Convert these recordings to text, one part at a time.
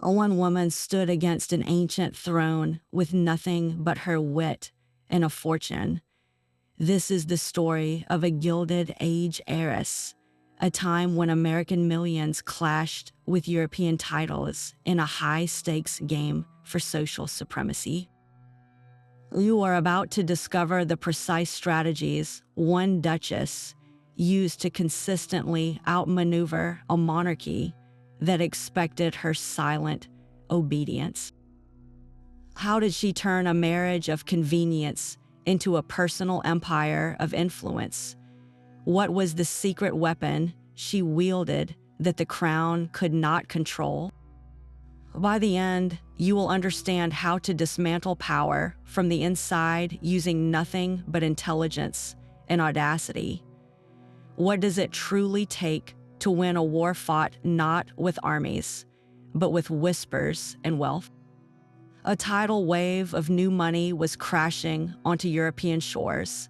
One woman stood against an ancient throne with nothing but her wit and a fortune. This is the story of a Gilded Age heiress, a time when American millions clashed with European titles in a high-stakes game for social supremacy. You are about to discover the precise strategies one Duchess used to consistently outmaneuver a monarchy that expected her silent obedience. How did she turn a marriage of convenience into a personal empire of influence? What was the secret weapon she wielded that the crown could not control? By the end, you will understand how to dismantle power from the inside using nothing but intelligence and audacity. What does it truly take to win a war fought not with armies, but with whispers and wealth? A tidal wave of new money was crashing onto European shores.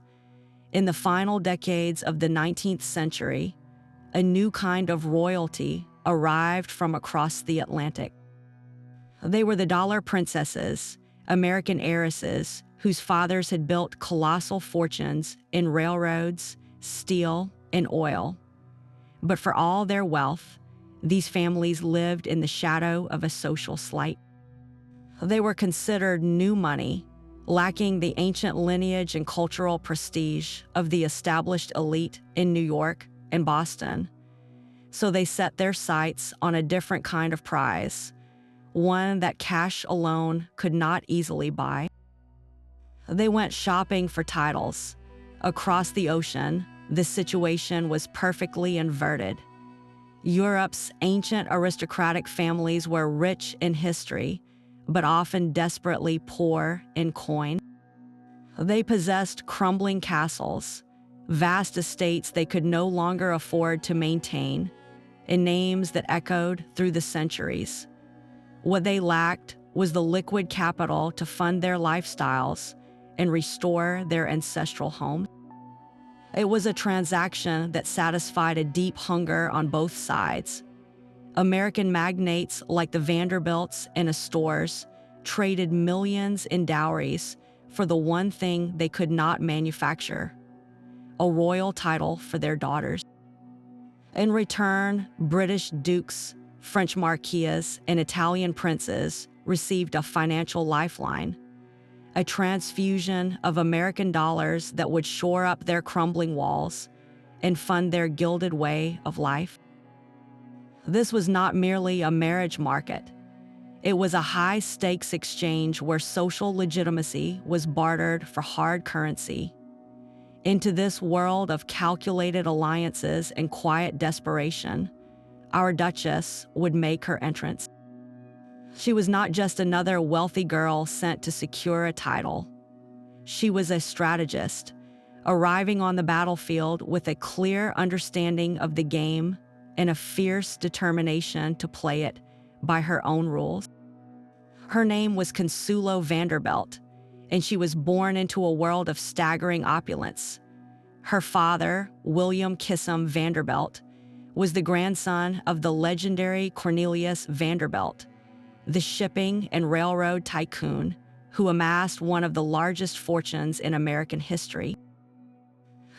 In the final decades of the 19th century, a new kind of royalty arrived from across the Atlantic. They were the dollar princesses, American heiresses whose fathers had built colossal fortunes in railroads, steel, and oil. But for all their wealth, these families lived in the shadow of a social slight. They were considered new money, lacking the ancient lineage and cultural prestige of the established elite in New York and Boston. So they set their sights on a different kind of prize, one that cash alone could not easily buy. They went shopping for titles. Across the ocean, the situation was perfectly inverted. Europe's ancient aristocratic families were rich in history, but often desperately poor in coin. They possessed crumbling castles, vast estates they could no longer afford to maintain, and names that echoed through the centuries. What they lacked was the liquid capital to fund their lifestyles and restore their ancestral homes. It was a transaction that satisfied a deep hunger on both sides. American magnates like the Vanderbilts and Astors traded millions in dowries for the one thing they could not manufacture: a royal title for their daughters. In return, British dukes, French marquises, and Italian princes received a financial lifeline, a transfusion of American dollars that would shore up their crumbling walls and fund their gilded way of life. This was not merely a marriage market. It was a high-stakes exchange where social legitimacy was bartered for hard currency. Into this world of calculated alliances and quiet desperation, our Duchess would make her entrance. She was not just another wealthy girl sent to secure a title. She was a strategist, arriving on the battlefield with a clear understanding of the game and a fierce determination to play it by her own rules. Her name was Consuelo Vanderbilt, and she was born into a world of staggering opulence. Her father, William Kissam Vanderbilt, was the grandson of the legendary Cornelius Vanderbilt, the shipping and railroad tycoon who amassed one of the largest fortunes in American history.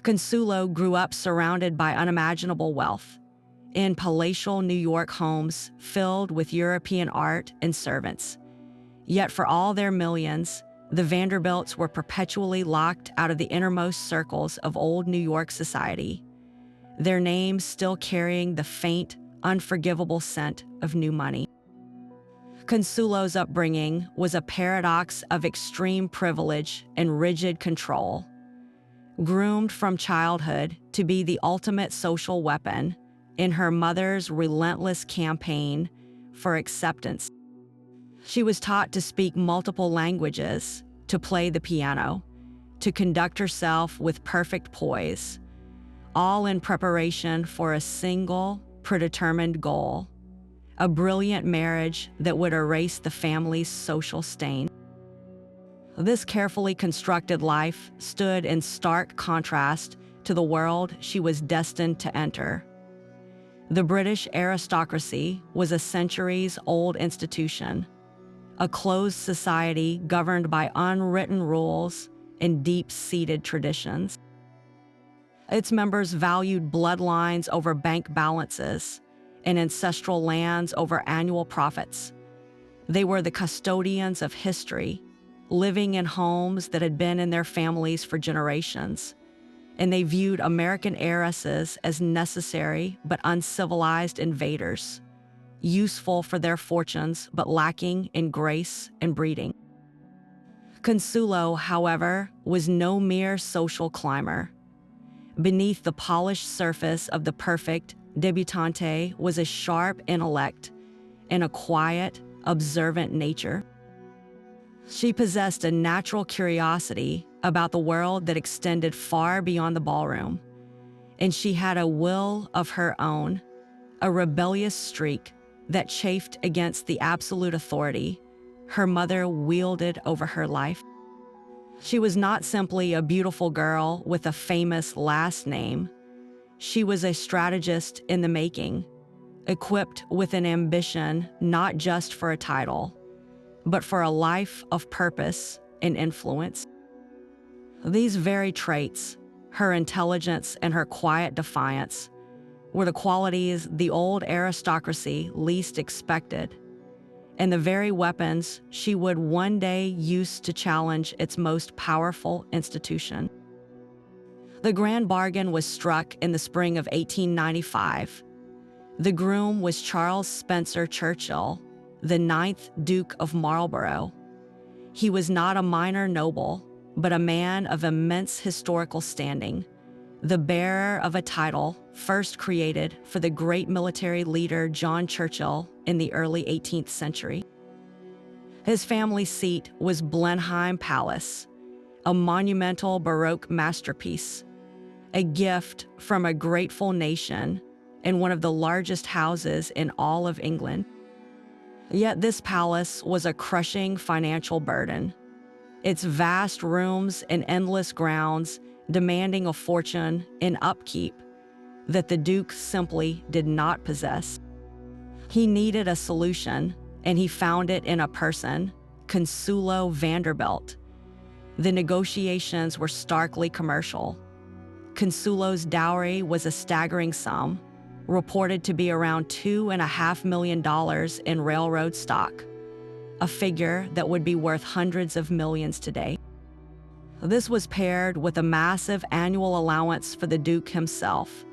Consuelo grew up surrounded by unimaginable wealth, in palatial New York homes filled with European art and servants. Yet for all their millions, the Vanderbilts were perpetually locked out of the innermost circles of old New York society, their names still carrying the faint, unforgivable scent of new money. Consuelo's upbringing was a paradox of extreme privilege and rigid control. Groomed from childhood to be the ultimate social weapon in her mother's relentless campaign for acceptance. She was taught to speak multiple languages, to play the piano, to conduct herself with perfect poise, all in preparation for a single, predetermined goal: a brilliant marriage that would erase the family's social stain. This carefully constructed life stood in stark contrast to the world she was destined to enter. The British aristocracy was a centuries-old institution, a closed society governed by unwritten rules and deep-seated traditions. Its members valued bloodlines over bank balances and ancestral lands over annual profits. They were the custodians of history, living in homes that had been in their families for generations, and they viewed American heiresses as necessary but uncivilized invaders, useful for their fortunes but lacking in grace and breeding. Consuelo, however, was no mere social climber. Beneath the polished surface of the perfect debutante was a sharp intellect and a quiet, observant nature. She possessed a natural curiosity about the world that extended far beyond the ballroom, and she had a will of her own, a rebellious streak that chafed against the absolute authority her mother wielded over her life. She was not simply a beautiful girl with a famous last name. She was a strategist in the making, equipped with an ambition not just for a title, but for a life of purpose and influence. These very traits, her intelligence and her quiet defiance, were the qualities the old aristocracy least expected, and the very weapons she would one day use to challenge its most powerful institution. The grand bargain was struck in the spring of 1895. The groom was Charles Spencer Churchill, the 9th Duke of Marlborough. He was not a minor noble, but a man of immense historical standing, the bearer of a title first created for the great military leader John Churchill in the early 18th century. His family seat was Blenheim Palace, a monumental Baroque masterpiece, a gift from a grateful nation and one of the largest houses in all of England. Yet this palace was a crushing financial burden, its vast rooms and endless grounds demanding a fortune in upkeep that the Duke simply did not possess. He needed a solution, and he found it in a person, Consuelo Vanderbilt. The negotiations were starkly commercial. Consuelo's dowry was a staggering sum, reported to be around $2.5 million in railroad stock, a figure that would be worth hundreds of millions today. This was paired with a massive annual allowance for the Duke himself.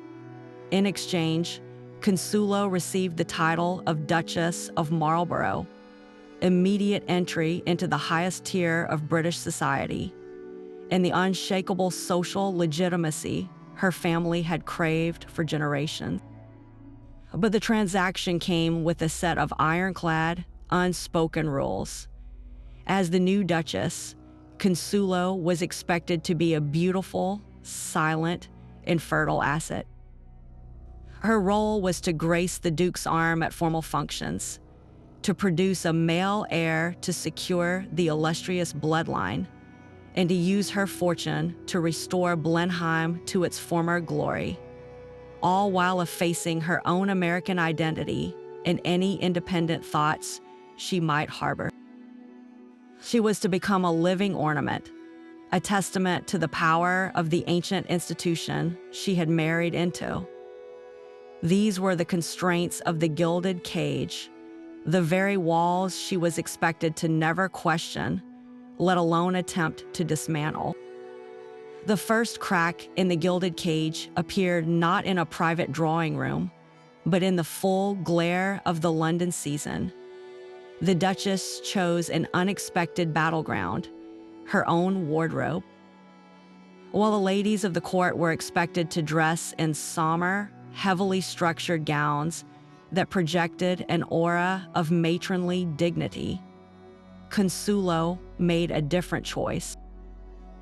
In exchange, Consuelo received the title of Duchess of Marlborough, immediate entry into the highest tier of British society, and the unshakable social legitimacy her family had craved for generations. But the transaction came with a set of ironclad, unspoken rules. As the new Duchess, Consuelo was expected to be a beautiful, silent, and fertile asset. Her role was to grace the Duke's arm at formal functions, to produce a male heir to secure the illustrious bloodline, and to use her fortune to restore Blenheim to its former glory, all while effacing her own American identity and any independent thoughts she might harbor. She was to become a living ornament, a testament to the power of the ancient institution she had married into. These were the constraints of the gilded cage, the very walls she was expected to never question, let alone attempt to dismantle. The first crack in the gilded cage appeared not in a private drawing room, but in the full glare of the London season. The Duchess chose an unexpected battleground, her own wardrobe. While the ladies of the court were expected to dress in somber, heavily structured gowns that projected an aura of matronly dignity, Consuelo made a different choice.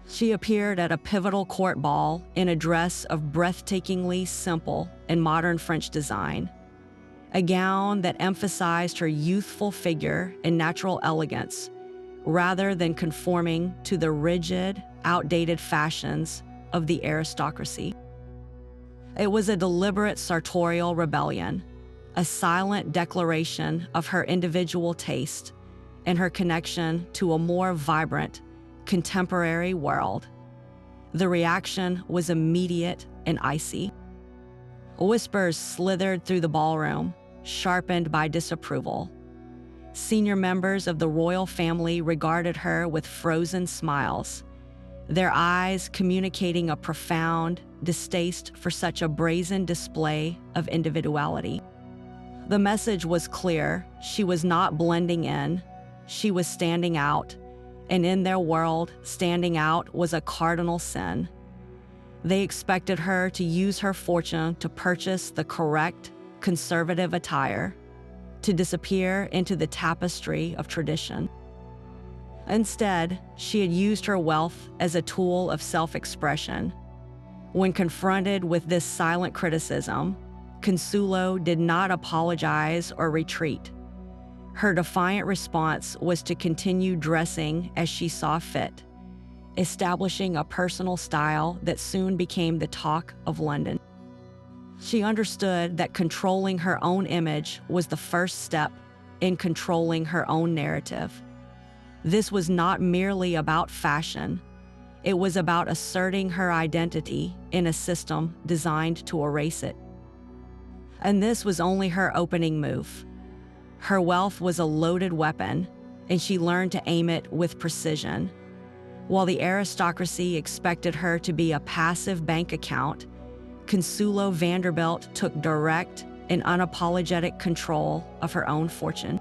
She appeared at a pivotal court ball in a dress of breathtakingly simple and modern French design, a gown that emphasized her youthful figure and natural elegance, rather than conforming to the rigid, outdated fashions of the aristocracy. It was a deliberate sartorial rebellion, a silent declaration of her individual taste and her connection to a more vibrant, contemporary world. The reaction was immediate and icy. Whispers slithered through the ballroom, sharpened by disapproval. Senior members of the royal family regarded her with frozen smiles, their eyes communicating a profound distaste for such a brazen display of individuality. The message was clear. She was not blending in, she was standing out, and in their world, standing out was a cardinal sin. They expected her to use her fortune to purchase the correct, conservative attire, to disappear into the tapestry of tradition. Instead, she had used her wealth as a tool of self-expression. When confronted with this silent criticism, Consuelo did not apologize or retreat. Her defiant response was to continue dressing as she saw fit, establishing a personal style that soon became the talk of London. She understood that controlling her own image was the first step in controlling her own narrative. This was not merely about fashion. It was about asserting her identity in a system designed to erase it. And this was only her opening move. Her wealth was a loaded weapon, and she learned to aim it with precision. While the aristocracy expected her to be a passive bank account, Consuelo Vanderbilt took direct and unapologetic control of her own fortune.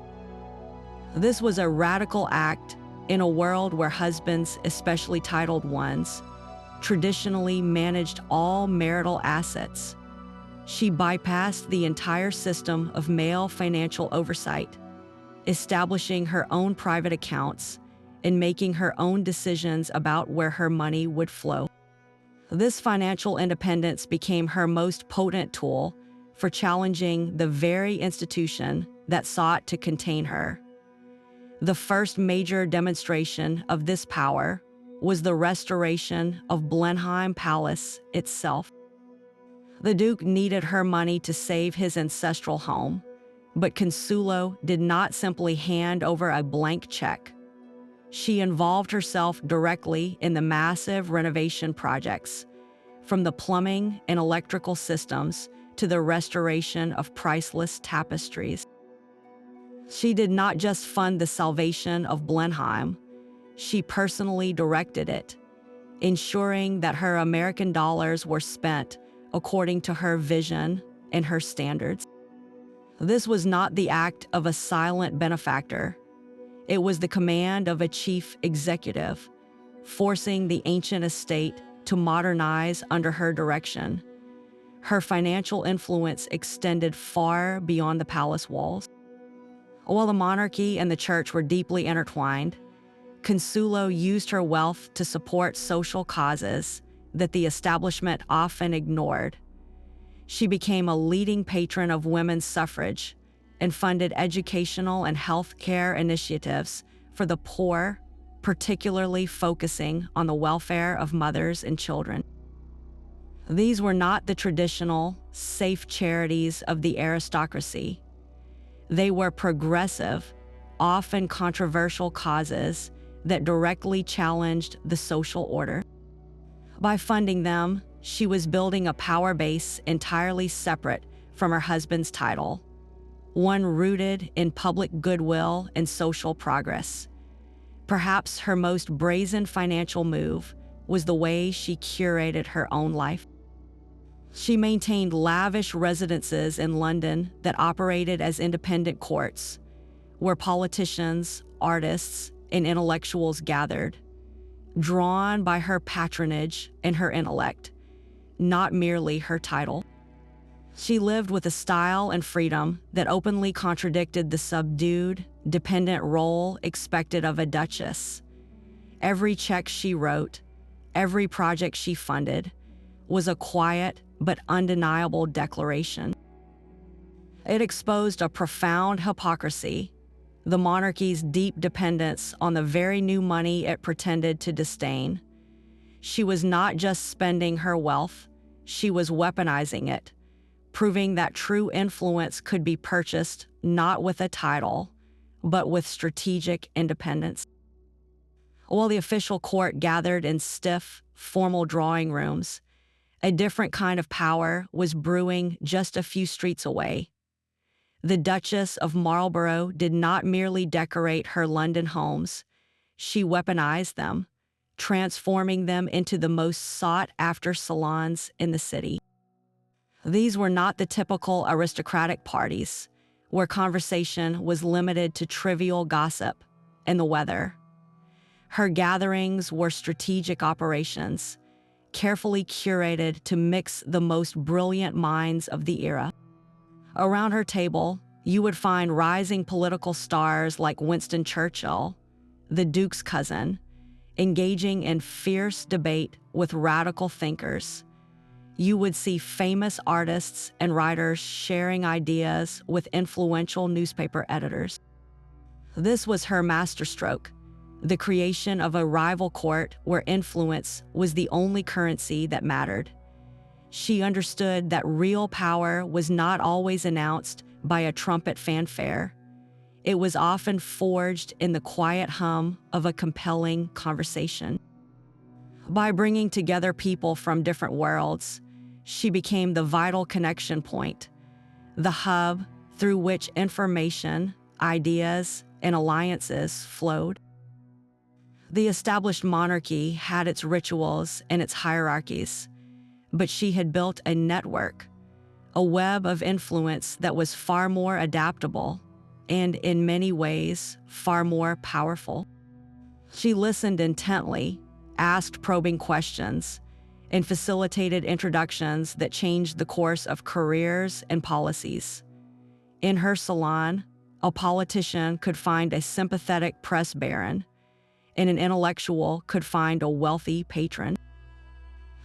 This was a radical act in a world where husbands, especially titled ones, traditionally managed all marital assets. She bypassed the entire system of male financial oversight, establishing her own private accounts and making her own decisions about where her money would flow. This financial independence became her most potent tool for challenging the very institution that sought to contain her. The first major demonstration of this power was the restoration of Blenheim Palace itself. The Duke needed her money to save his ancestral home, but Consuelo did not simply hand over a blank check. She involved herself directly in the massive renovation projects, from the plumbing and electrical systems to the restoration of priceless tapestries. She did not just fund the salvation of Blenheim, she personally directed it, ensuring that her American dollars were spent according to her vision and her standards. This was not the act of a silent benefactor. It was the command of a chief executive, forcing the ancient estate to modernize under her direction. Her financial influence extended far beyond the palace walls. While the monarchy and the church were deeply intertwined, Consuelo used her wealth to support social causes that the establishment often ignored. She became a leading patron of women's suffrage and funded educational and health care initiatives for the poor, particularly focusing on the welfare of mothers and children. These were not the traditional, safe charities of the aristocracy. They were progressive, often controversial causes that directly challenged the social order. By funding them, she was building a power base entirely separate from her husband's title, one rooted in public goodwill and social progress. Perhaps her most brazen financial move was the way she curated her own life. She maintained lavish residences in London that operated as independent courts, where politicians, artists, and intellectuals gathered, drawn by her patronage and her intellect, not merely her title. She lived with a style and freedom that openly contradicted the subdued, dependent role expected of a duchess. Every check she wrote, every project she funded, was a quiet but undeniable declaration. It exposed a profound hypocrisy, the monarchy's deep dependence on the very new money it pretended to disdain. She was not just spending her wealth, she was weaponizing it, proving that true influence could be purchased not with a title, but with strategic independence. While the official court gathered in stiff, formal drawing rooms, a different kind of power was brewing just a few streets away. The Duchess of Marlborough did not merely decorate her London homes, she weaponized them, transforming them into the most sought-after salons in the city. These were not the typical aristocratic parties, where conversation was limited to trivial gossip and the weather. Her gatherings were strategic operations, carefully curated to mix the most brilliant minds of the era. Around her table, you would find rising political stars like Winston Churchill, the Duke's cousin, engaging in fierce debate with radical thinkers. You would see famous artists and writers sharing ideas with influential newspaper editors. This was her masterstroke, the creation of a rival court where influence was the only currency that mattered. She understood that real power was not always announced by a trumpet fanfare. It was often forged in the quiet hum of a compelling conversation. By bringing together people from different worlds, she became the vital connection point, the hub through which information, ideas, and alliances flowed. The established monarchy had its rituals and its hierarchies, but she had built a network, a web of influence that was far more adaptable and, in many ways, far more powerful. She listened intently, asked probing questions, and facilitated introductions that changed the course of careers and policies. In her salon, a politician could find a sympathetic press baron, and an intellectual could find a wealthy patron.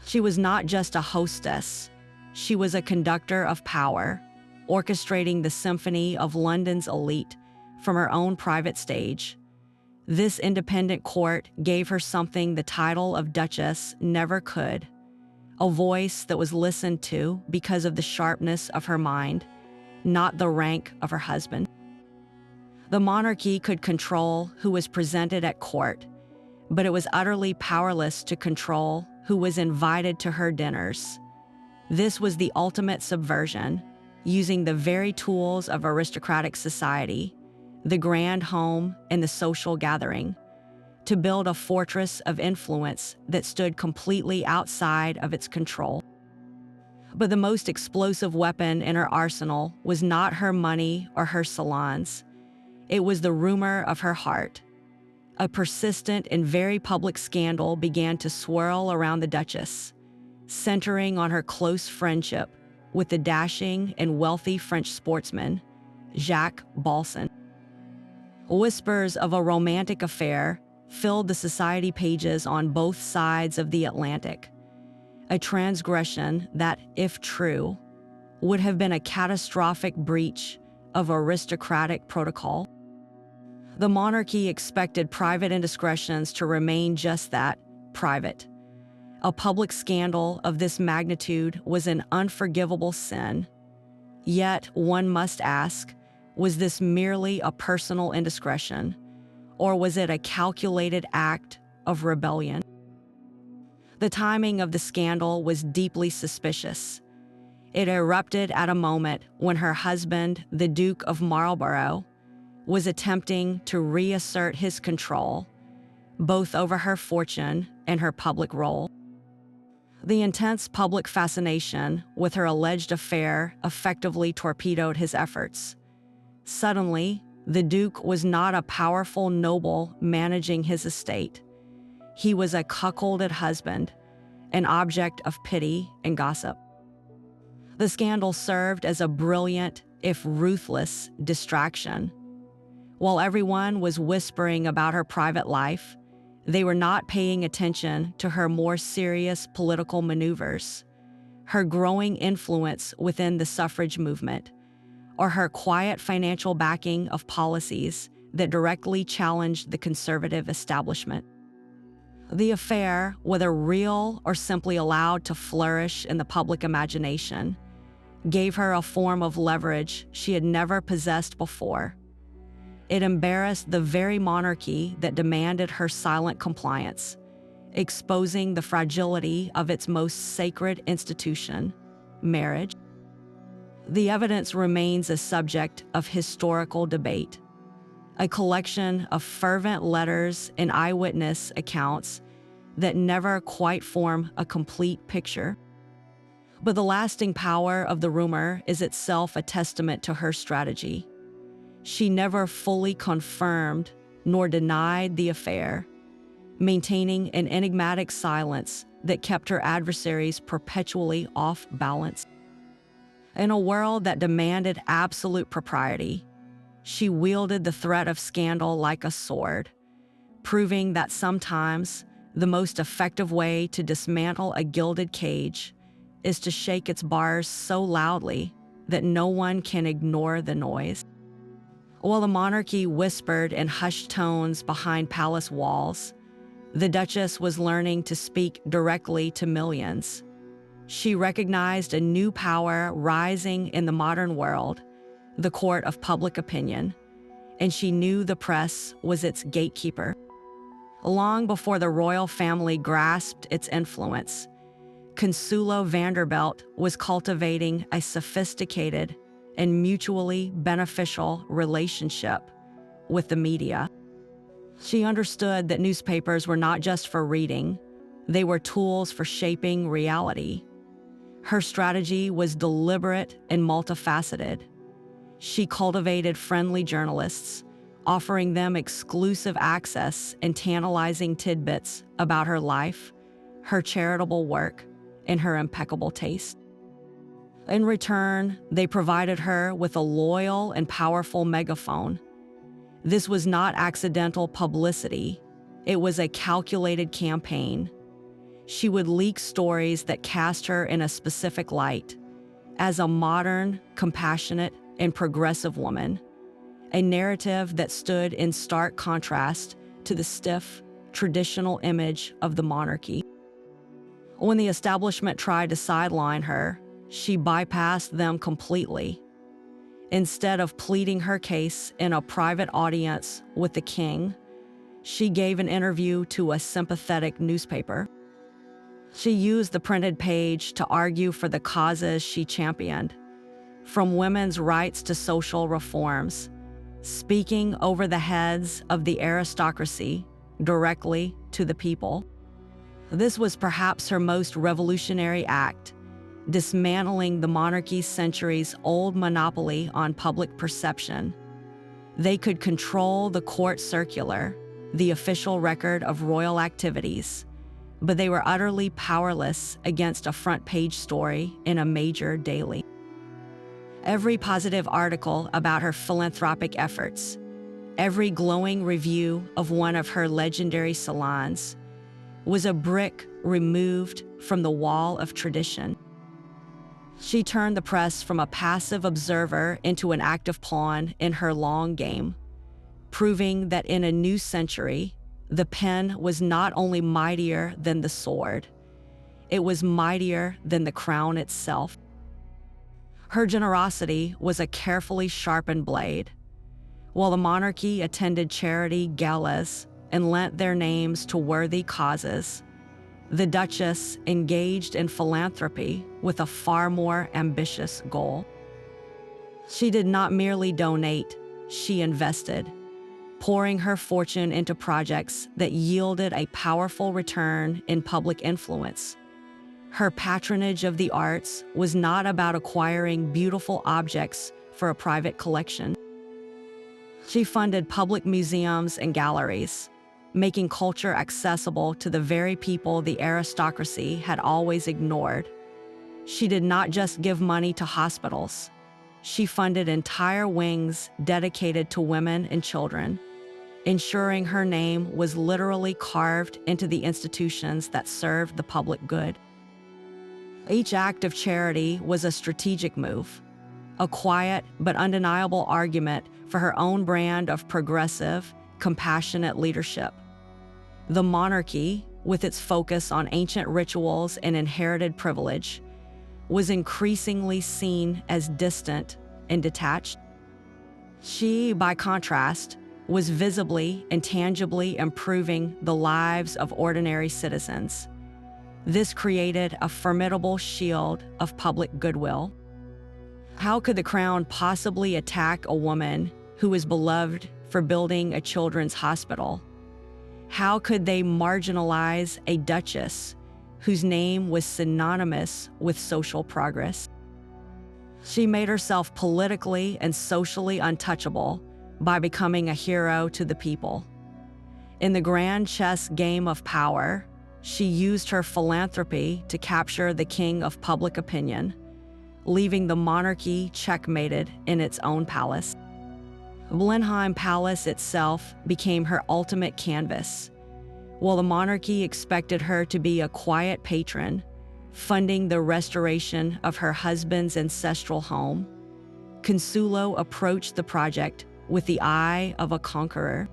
She was not just a hostess, she was a conductor of power, orchestrating the symphony of London's elite from her own private stage. This independent court gave her something the title of Duchess never could, a voice that was listened to because of the sharpness of her mind, not the rank of her husband. The monarchy could control who was presented at court, but it was utterly powerless to control who was invited to her dinners. This was the ultimate subversion, using the very tools of aristocratic society, the grand home and the social gathering, to build a fortress of influence that stood completely outside of its control. But the most explosive weapon in her arsenal was not her money or her salons. It was the rumor of her heart. A persistent and very public scandal began to swirl around the Duchess, centering on her close friendship with the dashing and wealthy French sportsman, Jacques Balsan. Whispers of a romantic affair filled the society pages on both sides of the Atlantic, a transgression that, if true, would have been a catastrophic breach of aristocratic protocol. The monarchy expected private indiscretions to remain just that, private. A public scandal of this magnitude was an unforgivable sin. Yet, one must ask, was this merely a personal indiscretion, or was it a calculated act of rebellion? The timing of the scandal was deeply suspicious. It erupted at a moment when her husband, the Duke of Marlborough, was attempting to reassert his control, both over her fortune and her public role. The intense public fascination with her alleged affair effectively torpedoed his efforts. Suddenly, the Duke was not a powerful noble managing his estate. He was a cuckolded husband, an object of pity and gossip. The scandal served as a brilliant, if ruthless, distraction. While everyone was whispering about her private life, they were not paying attention to her more serious political maneuvers, her growing influence within the suffrage movement, or her quiet financial backing of policies that directly challenged the conservative establishment. The affair, whether real or simply allowed to flourish in the public imagination, gave her a form of leverage she had never possessed before. It embarrassed the very monarchy that demanded her silent compliance, exposing the fragility of its most sacred institution, marriage. The evidence remains a subject of historical debate. A collection of fervent letters and eyewitness accounts that never quite form a complete picture. But the lasting power of the rumor is itself a testament to her strategy. She never fully confirmed nor denied the affair, maintaining an enigmatic silence that kept her adversaries perpetually off balance. In a world that demanded absolute propriety, she wielded the threat of scandal like a sword, proving that sometimes the most effective way to dismantle a gilded cage is to shake its bars so loudly that no one can ignore the noise. While the monarchy whispered in hushed tones behind palace walls, the Duchess was learning to speak directly to millions. She recognized a new power rising in the modern world, the court of public opinion, and she knew the press was its gatekeeper. Long before the royal family grasped its influence, Consuelo Vanderbilt was cultivating a sophisticated and mutually beneficial relationship with the media. She understood that newspapers were not just for reading, they were tools for shaping reality. Her strategy was deliberate and multifaceted. She cultivated friendly journalists, offering them exclusive access and tantalizing tidbits about her life, her charitable work, and her impeccable taste. In return, they provided her with a loyal and powerful megaphone. This was not accidental publicity. It was a calculated campaign. She would leak stories that cast her in a specific light as a modern, compassionate, and progressive woman, a narrative that stood in stark contrast to the stiff, traditional image of the monarchy. When the establishment tried to sideline her, she bypassed them completely. Instead of pleading her case in a private audience with the king, she gave an interview to a sympathetic newspaper. She used the printed page to argue for the causes she championed, from women's rights to social reforms, speaking over the heads of the aristocracy directly to the people. This was perhaps her most revolutionary act, dismantling the monarchy's centuries-old monopoly on public perception. They could control the court circular, the official record of royal activities, but they were utterly powerless against a front-page story in a major daily. Every positive article about her philanthropic efforts, every glowing review of one of her legendary salons, was a brick removed from the wall of tradition. She turned the press from a passive observer into an active pawn in her long game, proving that in a new century, the pen was not only mightier than the sword, it was mightier than the crown itself. Her generosity was a carefully sharpened blade. While the monarchy attended charity galas and lent their names to worthy causes, the Duchess engaged in philanthropy with a far more ambitious goal. She did not merely donate, she invested, pouring her fortune into projects that yielded a powerful return in public influence. Her patronage of the arts was not about acquiring beautiful objects for a private collection. She funded public museums and galleries, making culture accessible to the very people the aristocracy had always ignored. She did not just give money to hospitals. She funded entire wings dedicated to women and children, ensuring her name was literally carved into the institutions that served the public good. Each act of charity was a strategic move, a quiet but undeniable argument for her own brand of progressive, compassionate leadership. The monarchy, with its focus on ancient rituals and inherited privilege, was increasingly seen as distant and detached. She, by contrast, was visibly and tangibly improving the lives of ordinary citizens. This created a formidable shield of public goodwill. How could the crown possibly attack a woman who was beloved for building a children's hospital? How could they marginalize a duchess whose name was synonymous with social progress? She made herself politically and socially untouchable by becoming a hero to the people. In the grand chess game of power, she used her philanthropy to capture the king of public opinion, leaving the monarchy checkmated in its own palace. Blenheim Palace itself became her ultimate canvas. While the monarchy expected her to be a quiet patron, funding the restoration of her husband's ancestral home, Consuelo approached the project with the eye of a conqueror.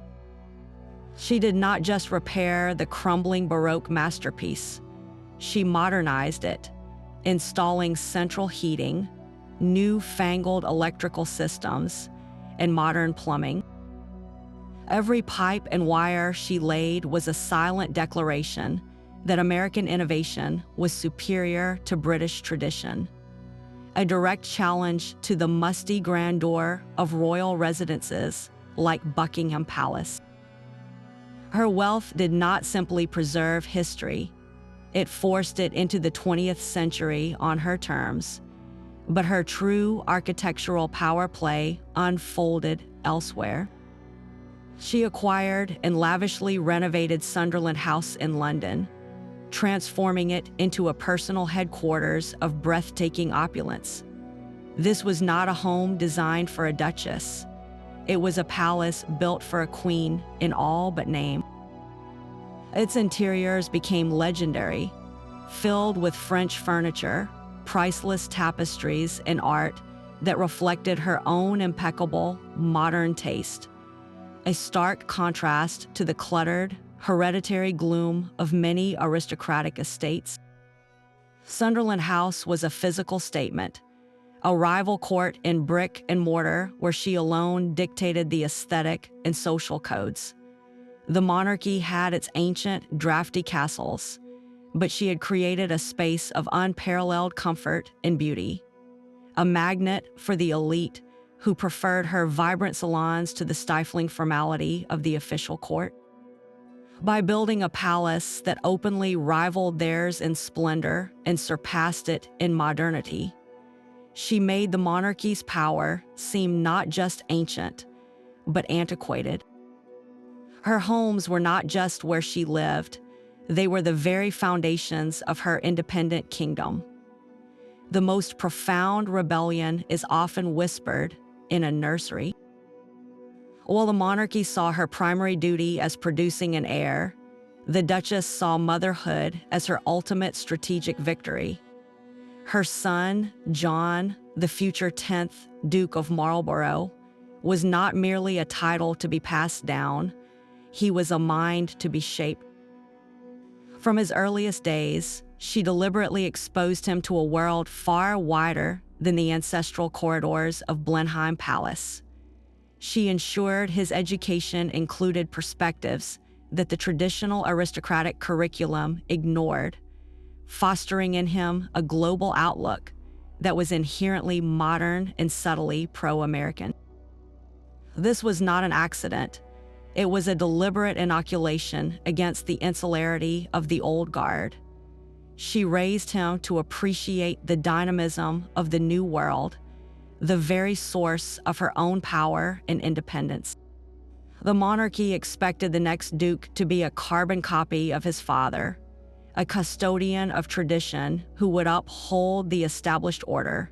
She did not just repair the crumbling Baroque masterpiece, she modernized it, installing central heating, new-fangled electrical systems, and modern plumbing. Every pipe and wire she laid was a silent declaration that American innovation was superior to British tradition, a direct challenge to the musty grandeur of royal residences like Buckingham Palace. Her wealth did not simply preserve history, it forced it into the 20th century on her terms, but her true architectural power play unfolded elsewhere. She acquired and lavishly renovated Sunderland House in London, transforming it into a personal headquarters of breathtaking opulence. This was not a home designed for a duchess. It was a palace built for a queen in all but name. Its interiors became legendary, filled with French furniture, priceless tapestries, and art that reflected her own impeccable, modern taste, a stark contrast to the cluttered, hereditary gloom of many aristocratic estates. Sunderland House was a physical statement, a rival court in brick and mortar where she alone dictated the aesthetic and social codes. The monarchy had its ancient, drafty castles, but she had created a space of unparalleled comfort and beauty, a magnet for the elite who preferred her vibrant salons to the stifling formality of the official court. By building a palace that openly rivaled theirs in splendor and surpassed it in modernity, she made the monarchy's power seem not just ancient, but antiquated. Her homes were not just where she lived, they were the very foundations of her independent kingdom. The most profound rebellion is often whispered in a nursery. While the monarchy saw her primary duty as producing an heir, the Duchess saw motherhood as her ultimate strategic victory. Her son, John, the future 10th Duke of Marlborough, was not merely a title to be passed down, he was a mind to be shaped. From his earliest days, she deliberately exposed him to a world far wider than the ancestral corridors of Blenheim Palace. She ensured his education included perspectives that the traditional aristocratic curriculum ignored, fostering in him a global outlook that was inherently modern and subtly pro-American. This was not an accident. It was a deliberate inoculation against the insularity of the old guard. She raised him to appreciate the dynamism of the new world, the very source of her own power and independence. The monarchy expected the next duke to be a carbon copy of his father, a custodian of tradition who would uphold the established order.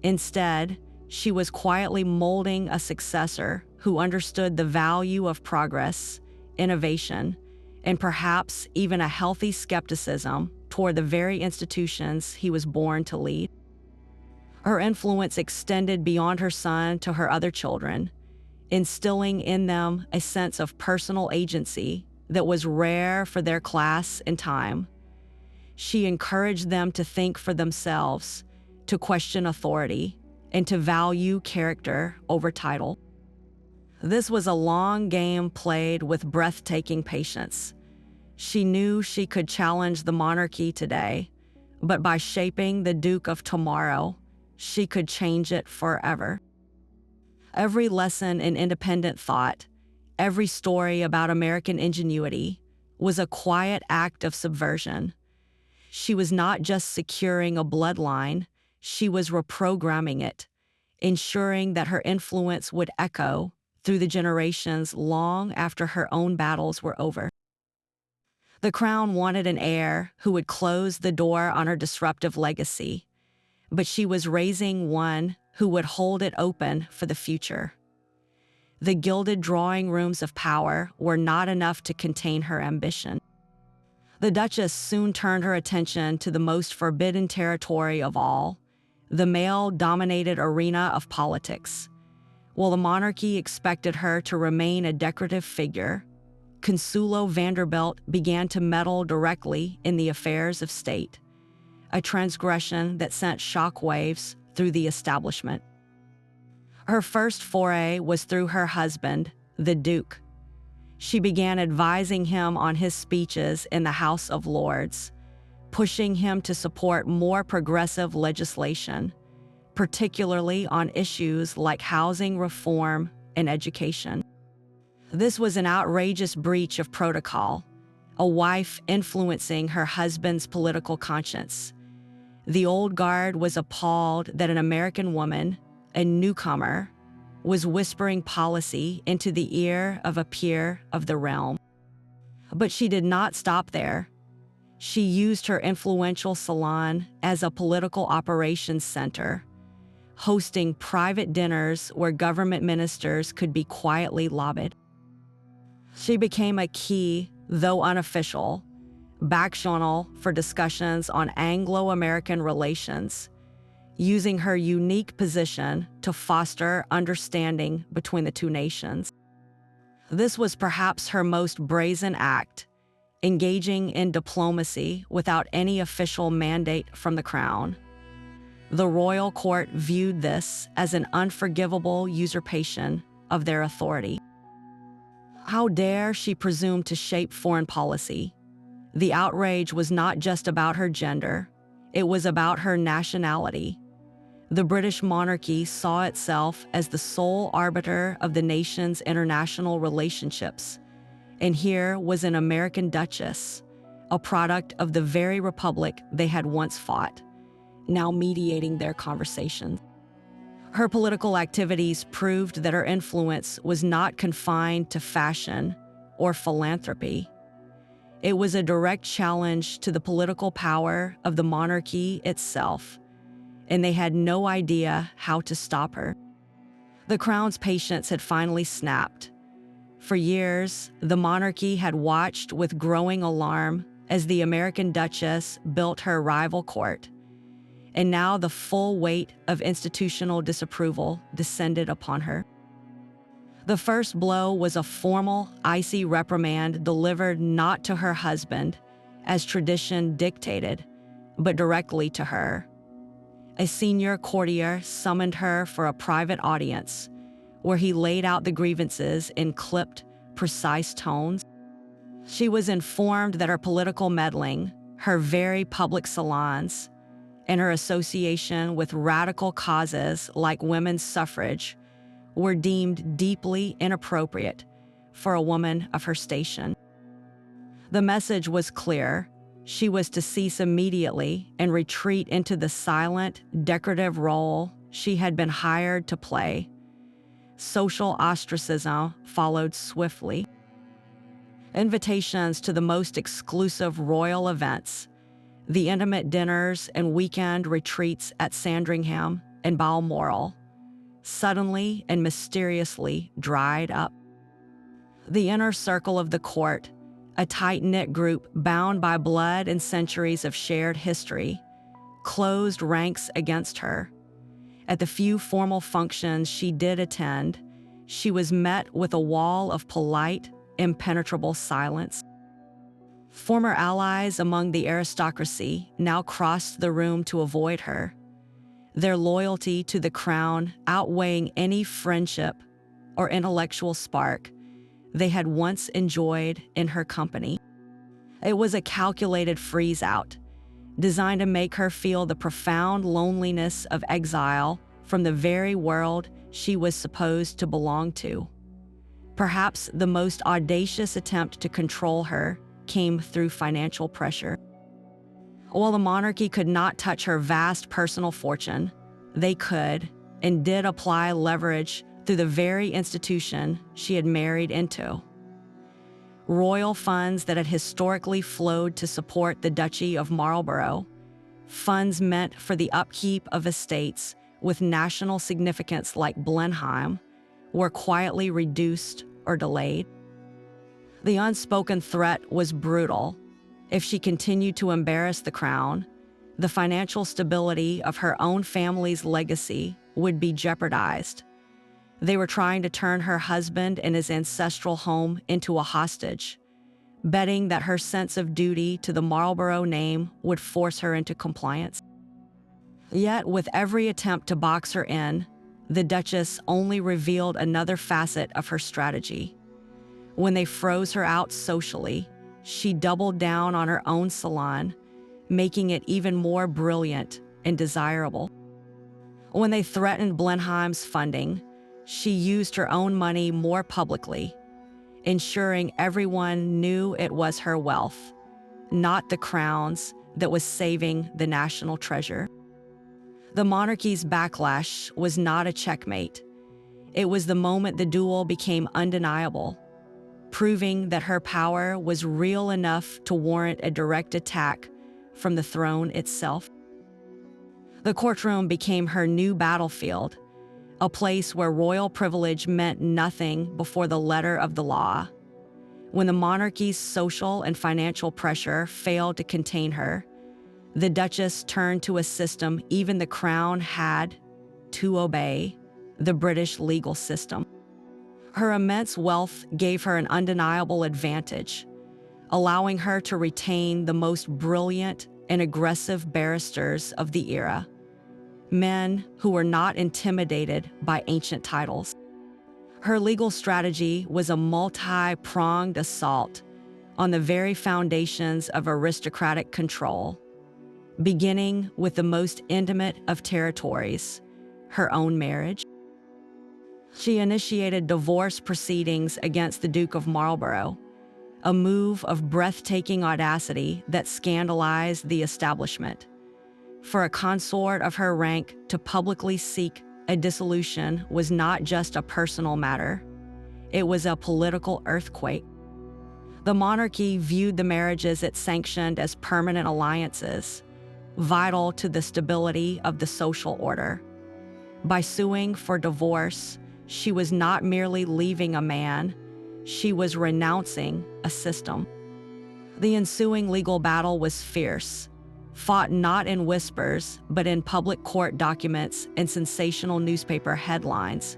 Instead, she was quietly molding a successor who understood the value of progress, innovation, and perhaps even a healthy skepticism toward the very institutions he was born to lead. Her influence extended beyond her son to her other children, instilling in them a sense of personal agency that was rare for their class and time. She encouraged them to think for themselves, to question authority, and to value character over title. This was a long game played with breathtaking patience. She knew she could challenge the monarchy today, but by shaping the Duke of tomorrow, she could change it forever. Every lesson in independent thought, every story about American ingenuity, was a quiet act of subversion. She was not just securing a bloodline, she was reprogramming it, ensuring that her influence would echo through the generations long after her own battles were over. The crown wanted an heir who would close the door on her disruptive legacy, but she was raising one who would hold it open for the future. The gilded drawing rooms of power were not enough to contain her ambition. The Duchess soon turned her attention to the most forbidden territory of all, the male-dominated arena of politics. While the monarchy expected her to remain a decorative figure, Consuelo Vanderbilt began to meddle directly in the affairs of state, a transgression that sent shockwaves through the establishment. Her first foray was through her husband, the Duke. She began advising him on his speeches in the House of Lords, pushing him to support more progressive legislation, particularly on issues like housing reform and education. This was an outrageous breach of protocol, a wife influencing her husband's political conscience. The old guard was appalled that an American woman, a newcomer, was whispering policy into the ear of a peer of the realm. But she did not stop there. She used her influential salon as a political operations center, hosting private dinners where government ministers could be quietly lobbied. She became a key, though unofficial, back channel for discussions on Anglo-American relations, using her unique position to foster understanding between the two nations. This was perhaps her most brazen act, engaging in diplomacy without any official mandate from the crown. The royal court viewed this as an unforgivable usurpation of their authority. How dare she presume to shape foreign policy? The outrage was not just about her gender, it was about her nationality. The British monarchy saw itself as the sole arbiter of the nation's international relationships, and here was an American duchess, a product of the very republic they had once fought, now mediating their conversations. Her political activities proved that her influence was not confined to fashion or philanthropy. It was a direct challenge to the political power of the monarchy itself, and they had no idea how to stop her. The crown's patience had finally snapped. For years, the monarchy had watched with growing alarm as the American Duchess built her rival court, and now the full weight of institutional disapproval descended upon her. The first blow was a formal, icy reprimand delivered not to her husband, as tradition dictated, but directly to her. A senior courtier summoned her for a private audience, where he laid out the grievances in clipped, precise tones. She was informed that her political meddling, her very public salons, and her association with radical causes like women's suffrage were deemed deeply inappropriate for a woman of her station. The message was clear. She was to cease immediately and retreat into the silent, decorative role she had been hired to play. Social ostracism followed swiftly. Invitations to the most exclusive royal events, the intimate dinners and weekend retreats at Sandringham and Balmoral, suddenly and mysteriously dried up. The inner circle of the court, a tight-knit group bound by blood and centuries of shared history, closed ranks against her. At the few formal functions she did attend, she was met with a wall of polite, impenetrable silence. Former allies among the aristocracy now crossed the room to avoid her, their loyalty to the crown outweighing any friendship or intellectual spark they had once enjoyed in her company. It was a calculated freeze-out, designed to make her feel the profound loneliness of exile from the very world she was supposed to belong to. Perhaps the most audacious attempt to control her came through financial pressure. While the monarchy could not touch her vast personal fortune, they could and did apply leverage through the very institution she had married into. Royal funds that had historically flowed to support the Duchy of Marlborough, funds meant for the upkeep of estates with national significance like Blenheim, were quietly reduced or delayed. The unspoken threat was brutal. If she continued to embarrass the crown, the financial stability of her own family's legacy would be jeopardized. They were trying to turn her husband and his ancestral home into a hostage, betting that her sense of duty to the Marlborough name would force her into compliance. Yet, with every attempt to box her in, the Duchess only revealed another facet of her strategy. When they froze her out socially, she doubled down on her own salon, making it even more brilliant and desirable. When they threatened Blenheim's funding, she used her own money more publicly, ensuring everyone knew it was her wealth, not the crown's, that was saving the national treasure. The monarchy's backlash was not a checkmate. It was the moment the duel became undeniable, proving that her power was real enough to warrant a direct attack from the throne itself. The courtroom became her new battlefield, a place where royal privilege meant nothing before the letter of the law. When the monarchy's social and financial pressure failed to contain her, the Duchess turned to a system even the crown had to obey: the British legal system. Her immense wealth gave her an undeniable advantage, allowing her to retain the most brilliant and aggressive barristers of the era, men who were not intimidated by ancient titles. Her legal strategy was a multi-pronged assault on the very foundations of aristocratic control, beginning with the most intimate of territories, her own marriage. She initiated divorce proceedings against the Duke of Marlborough, a move of breathtaking audacity that scandalized the establishment. For a consort of her rank to publicly seek a dissolution was not just a personal matter, it was a political earthquake. The monarchy viewed the marriages it sanctioned as permanent alliances, vital to the stability of the social order. By suing for divorce, she was not merely leaving a man, she was renouncing a system. The ensuing legal battle was fierce, fought not in whispers, but in public court documents and sensational newspaper headlines.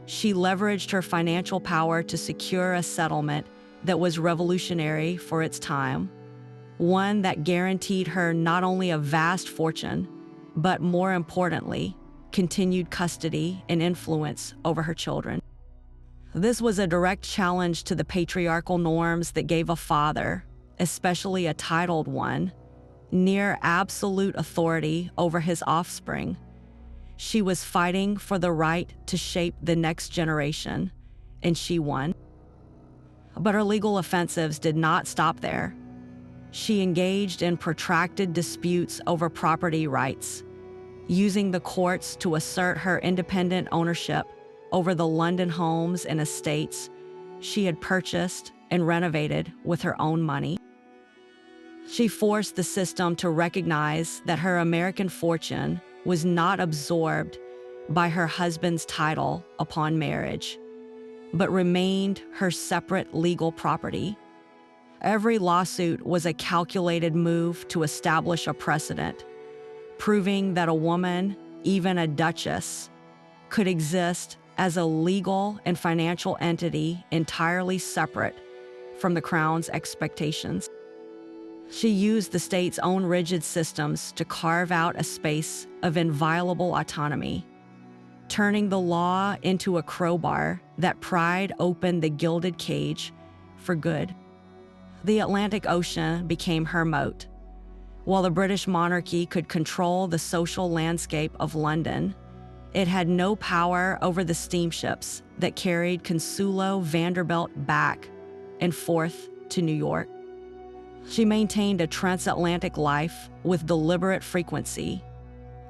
She leveraged her financial power to secure a settlement that was revolutionary for its time, one that guaranteed her not only a vast fortune, but more importantly, continued custody and influence over her children. This was a direct challenge to the patriarchal norms that gave a father, especially a titled one, near absolute authority over his offspring. She was fighting for the right to shape the next generation, and she won. But her legal offensives did not stop there. She engaged in protracted disputes over property rights, using the courts to assert her independent ownership over the London homes and estates she had purchased and renovated with her own money. She forced the system to recognize that her American fortune was not absorbed by her husband's title upon marriage, but remained her separate legal property. Every lawsuit was a calculated move to establish a precedent, proving that a woman, even a duchess, could exist as a legal and financial entity entirely separate from the crown's expectations. She used the state's own rigid systems to carve out a space of inviolable autonomy, turning the law into a crowbar that pried open the gilded cage for good. The Atlantic Ocean became her moat. While the British monarchy could control the social landscape of London, it had no power over the steamships that carried Consuelo Vanderbilt back and forth to New York. She maintained a transatlantic life with deliberate frequency,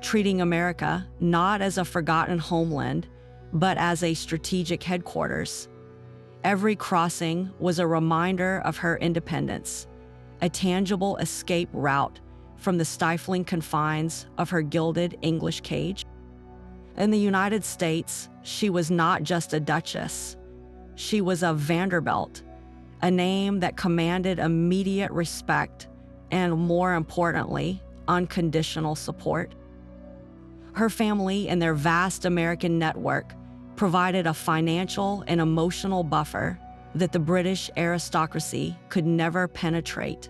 treating America not as a forgotten homeland, but as a strategic headquarters. Every crossing was a reminder of her independence, a tangible escape route from the stifling confines of her gilded English cage. In the United States, she was not just a duchess. She was a Vanderbilt, a name that commanded immediate respect and, more importantly, unconditional support. Her family and their vast American network provided a financial and emotional buffer that the British aristocracy could never penetrate.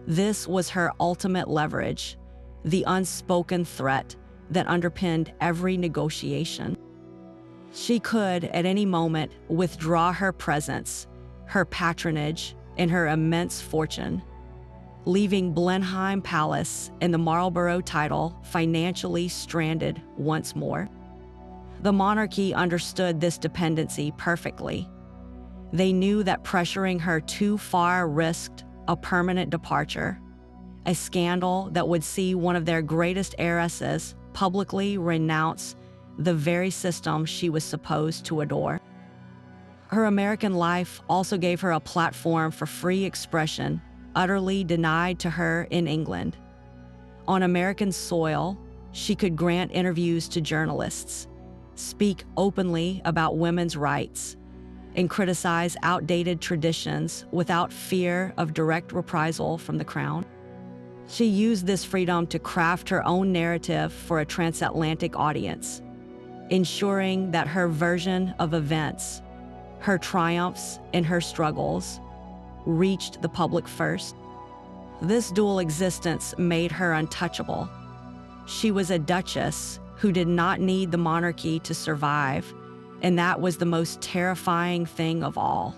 This was her ultimate leverage, the unspoken threat that underpinned every negotiation. She could, at any moment, withdraw her presence, her patronage, and her immense fortune, leaving Blenheim Palace and the Marlborough title financially stranded once more. The monarchy understood this dependency perfectly. They knew that pressuring her too far risked a permanent departure, a scandal that would see one of their greatest heiresses publicly renounce the very system she was supposed to adore. Her American life also gave her a platform for free expression, utterly denied to her in England. On American soil, she could grant interviews to journalists, speak openly about women's rights, and criticize outdated traditions without fear of direct reprisal from the crown. She used this freedom to craft her own narrative for a transatlantic audience, ensuring that her version of events, her triumphs and her struggles, reached the public first. This dual existence made her untouchable. She was a duchess who did not need the monarchy to survive, and that was the most terrifying thing of all.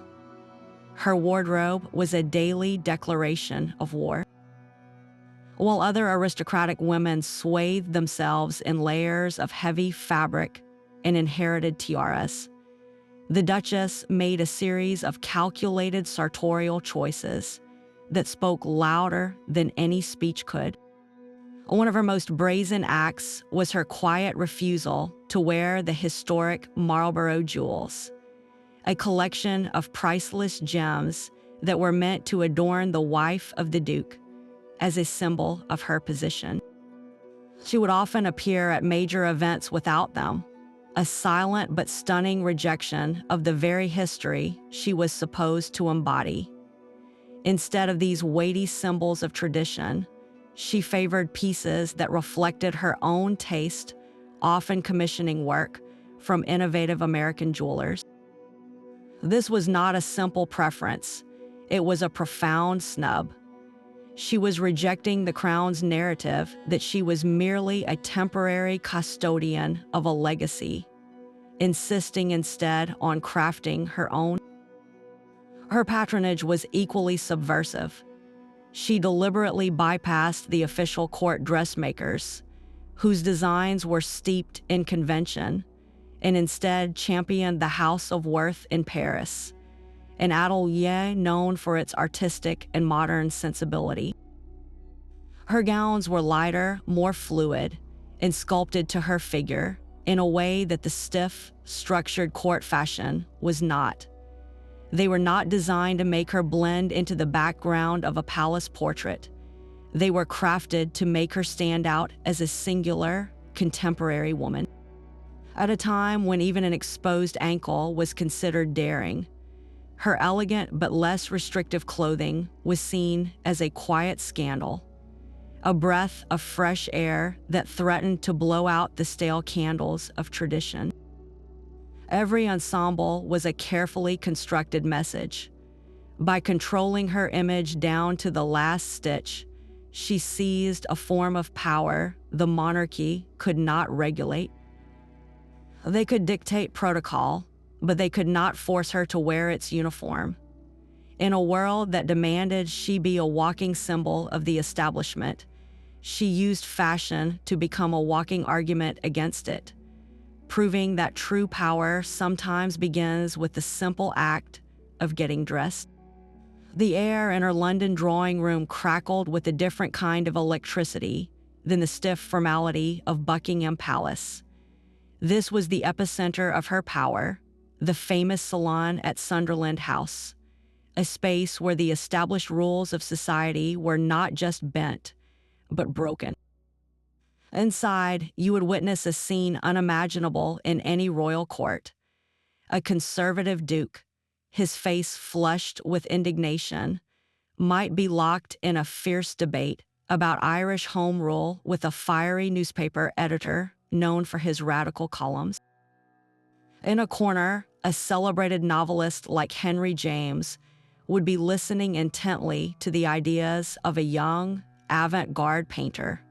Her wardrobe was a daily declaration of war. While other aristocratic women swathed themselves in layers of heavy fabric and inherited tiaras, the Duchess made a series of calculated sartorial choices that spoke louder than any speech could. One of her most brazen acts was her quiet refusal to wear the historic Marlborough jewels, a collection of priceless gems that were meant to adorn the wife of the Duke as a symbol of her position. She would often appear at major events without them, a silent but stunning rejection of the very history she was supposed to embody. Instead of these weighty symbols of tradition, she favored pieces that reflected her own taste, often commissioning work from innovative American jewelers. This was not a simple preference. It was a profound snub. She was rejecting the crown's narrative that she was merely a temporary custodian of a legacy, insisting instead on crafting her own. Her patronage was equally subversive. She deliberately bypassed the official court dressmakers, whose designs were steeped in convention, and instead championed the House of Worth in Paris, an atelier known for its artistic and modern sensibility. Her gowns were lighter, more fluid, and sculpted to her figure in a way that the stiff, structured court fashion was not. They were not designed to make her blend into the background of a palace portrait. They were crafted to make her stand out as a singular, contemporary woman. At a time when even an exposed ankle was considered daring, her elegant but less restrictive clothing was seen as a quiet scandal, a breath of fresh air that threatened to blow out the stale candles of tradition. Every ensemble was a carefully constructed message. By controlling her image down to the last stitch, she seized a form of power the monarchy could not regulate. They could dictate protocol, but they could not force her to wear its uniform. In a world that demanded she be a walking symbol of the establishment, she used fashion to become a walking argument against it, proving that true power sometimes begins with the simple act of getting dressed. The air in her London drawing room crackled with a different kind of electricity than the stiff formality of Buckingham Palace. This was the epicenter of her power, the famous salon at Sunderland House, a space where the established rules of society were not just bent, but broken. Inside, you would witness a scene unimaginable in any royal court. A conservative duke, his face flushed with indignation, might be locked in a fierce debate about Irish home rule with a fiery newspaper editor known for his radical columns. In a corner, a celebrated novelist like Henry James would be listening intently to the ideas of a young, avant-garde painter,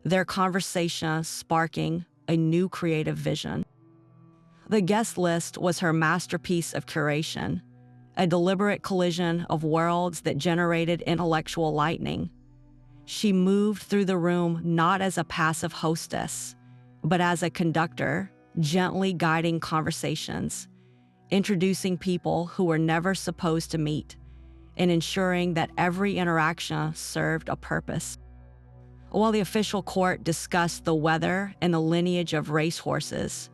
their conversation sparking a new creative vision. The guest list was her masterpiece of curation, a deliberate collision of worlds that generated intellectual lightning. She moved through the room not as a passive hostess, but as a conductor, gently guiding conversations, introducing people who were never supposed to meet, and ensuring that every interaction served a purpose. While the official court discussed the weather and the lineage of racehorses,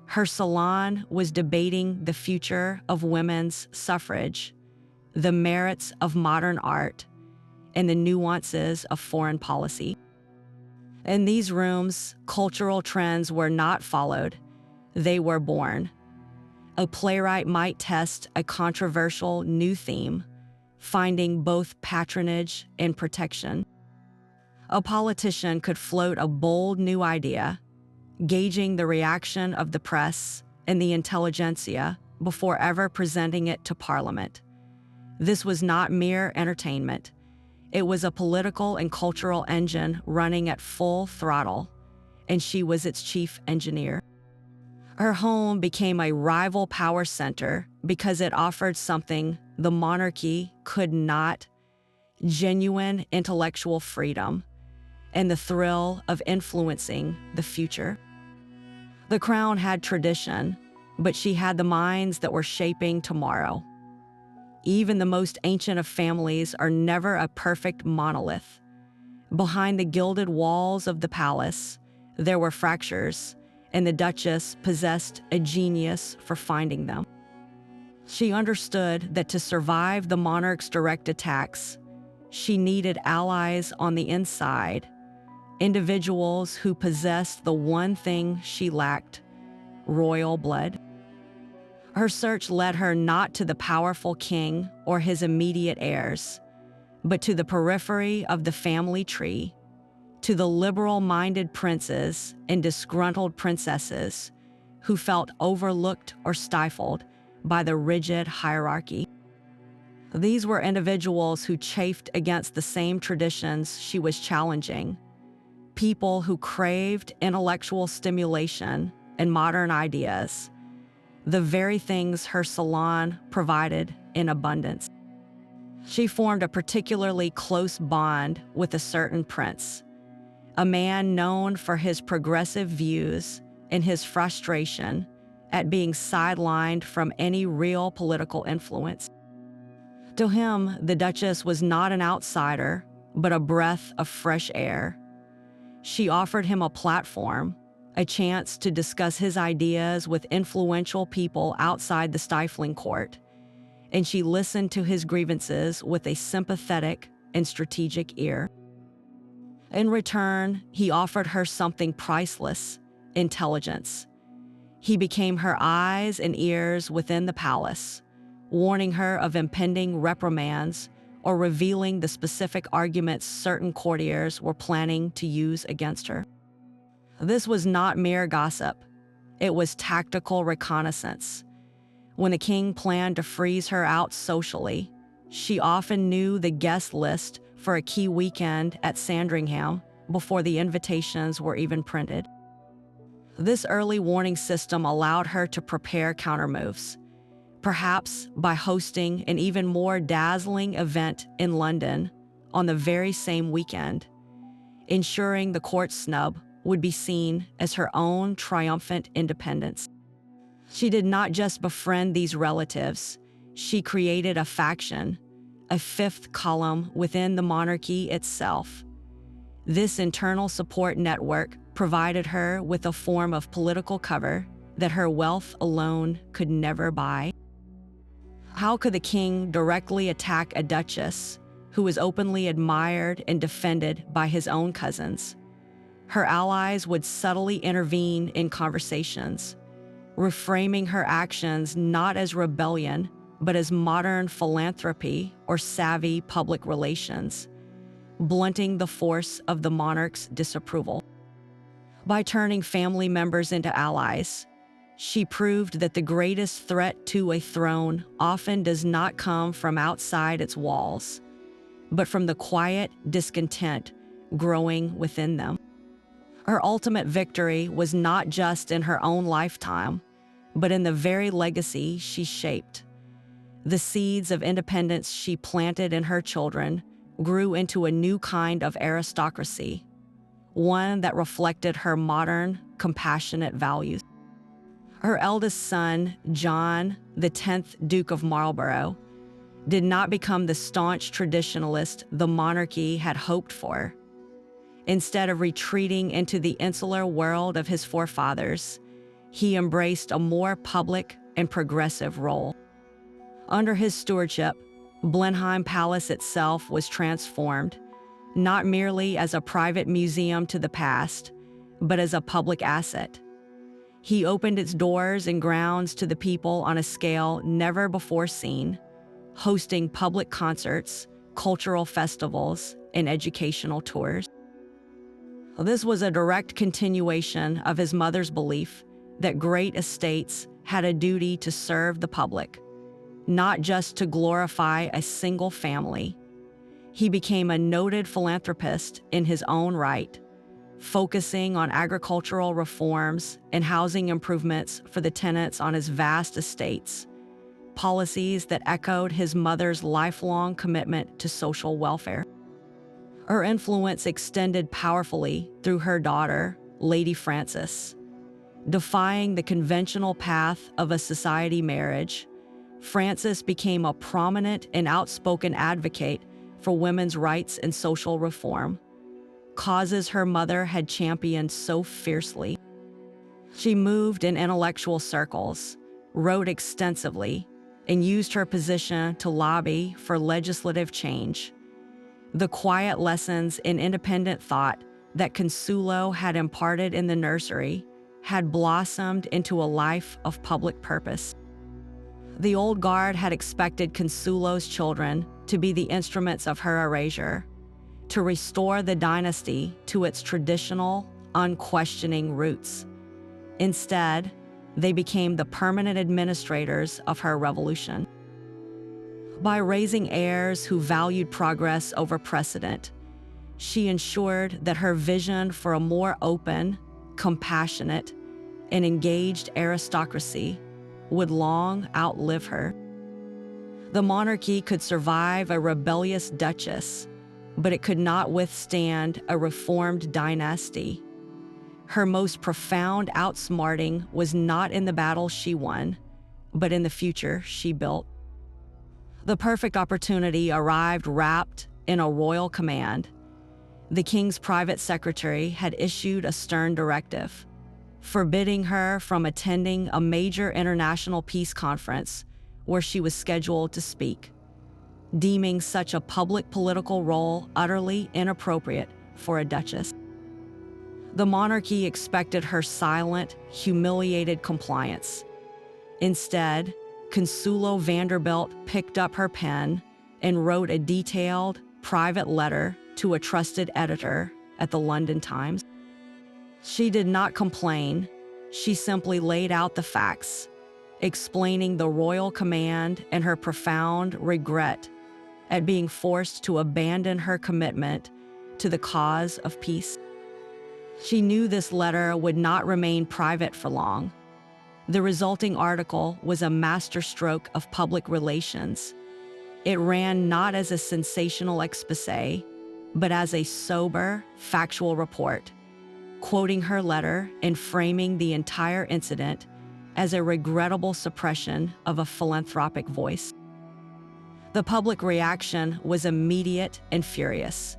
her salon was debating the future of women's suffrage, the merits of modern art, and the nuances of foreign policy. In these rooms, cultural trends were not followed, they were born. A playwright might test a controversial new theme, finding both patronage and protection. A politician could float a bold new idea, gauging the reaction of the press and the intelligentsia before ever presenting it to Parliament. This was not mere entertainment. It was a political and cultural engine running at full throttle, and she was its chief engineer. Her home became a rival power center because it offered something the monarchy could not: genuine intellectual freedom and the thrill of influencing the future. The crown had tradition, but she had the minds that were shaping tomorrow. Even the most ancient of families are never a perfect monolith. Behind the gilded walls of the palace, there were fractures, and the Duchess possessed a genius for finding them. She understood that to survive the monarch's direct attacks, she needed allies on the inside, individuals who possessed the one thing she lacked: royal blood. Her search led her not to the powerful king or his immediate heirs, but to the periphery of the family tree, to the liberal-minded princes and disgruntled princesses who felt overlooked or stifled by the rigid hierarchy. These were individuals who chafed against the same traditions she was challenging, people who craved intellectual stimulation and modern ideas, the very things her salon provided in abundance. She formed a particularly close bond with a certain prince, a man known for his progressive views and his frustration at being sidelined from any real political influence. To him, the Duchess was not an outsider, but a breath of fresh air. She offered him a platform, a chance to discuss his ideas with influential people outside the stifling court, and she listened to his grievances with a sympathetic and strategic ear. In return, he offered her something priceless: intelligence. He became her eyes and ears within the palace, warning her of impending reprimands or revealing the specific arguments certain courtiers were planning to use against her. This was not mere gossip. it was tactical reconnaissance. When the king planned to freeze her out socially, she often knew the guest list for a key weekend at Sandringham before the invitations were even printed. This early warning system allowed her to prepare countermoves, perhaps by hosting an even more dazzling event in London on the very same weekend, ensuring the court snub would be seen as her own triumphant independence. She did not just befriend these relatives, she created a faction, a fifth column within the monarchy itself. This internal support network provided her with a form of political cover that her wealth alone could never buy. How could the king directly attack a duchess who was openly admired and defended by his own cousins? Her allies would subtly intervene in conversations, reframing her actions not as rebellion, but as modern philanthropy or savvy public relations, blunting the force of the monarch's disapproval. By turning family members into allies, she proved that the greatest threat to a throne often does not come from outside its walls, but from the quiet discontent growing within them. Her ultimate victory was not just in her own lifetime, but in the very legacy she shaped. The seeds of independence she planted in her children grew into a new kind of aristocracy, one that reflected her modern, compassionate values. Her eldest son, John, the 10th Duke of Marlborough, did not become the staunch traditionalist the monarchy had hoped for. Instead of retreating into the insular world of his forefathers, he embraced a more public and progressive role. Under his stewardship, Blenheim Palace itself was transformed, not merely as a private museum to the past, but as a public asset. He opened its doors and grounds to the people on a scale never before seen, hosting public concerts, cultural festivals, and educational tours. This was a direct continuation of his mother's belief that great estates had a duty to serve the public, not just to glorify a single family. He became a noted philanthropist in his own right, focusing on agricultural reforms and housing improvements for the tenants on his vast estates, policies that echoed his mother's lifelong commitment to social welfare. Her influence extended powerfully through her daughter, Lady Frances. Defying the conventional path of a society marriage, Frances became a prominent and outspoken advocate for women's rights and social reform, causes her mother had championed so fiercely. She moved in intellectual circles, wrote extensively, and used her position to lobby for legislative change. The quiet lessons in independent thought that Consuelo had imparted in the nursery had blossomed into a life of public purpose. The old guard had expected Consuelo's children to be the instruments of her erasure, to restore the dynasty to its traditional, unquestioning roots. Instead, they became the permanent administrators of her revolution. By raising heirs who valued progress over precedent, she ensured that her vision for a more open, compassionate, and engaged aristocracy would long outlive her. The monarchy could survive a rebellious duchess, but it could not withstand a reformed dynasty. Her most profound outsmarting was not in the battles she won, but in the future she built. The perfect opportunity arrived wrapped in a royal command. The king's private secretary had issued a stern directive, forbidding her from attending a major international peace conference where she was scheduled to speak, deeming such a public political role utterly inappropriate for a duchess. The monarchy expected her silent, humiliated compliance. Instead, Consuelo Vanderbilt picked up her pen and wrote a detailed, private letter to a trusted editor at the London Times. She did not complain, She simply laid out the facts, explaining the royal command and her profound regret at being forced to abandon her commitment to the cause of peace. She knew this letter would not remain private for long. The resulting article was a masterstroke of public relations. It ran not as a sensational exposé, but as a sober, factual report, quoting her letter and framing the entire incident as a regrettable suppression of a philanthropic voice. The public reaction was immediate and furious.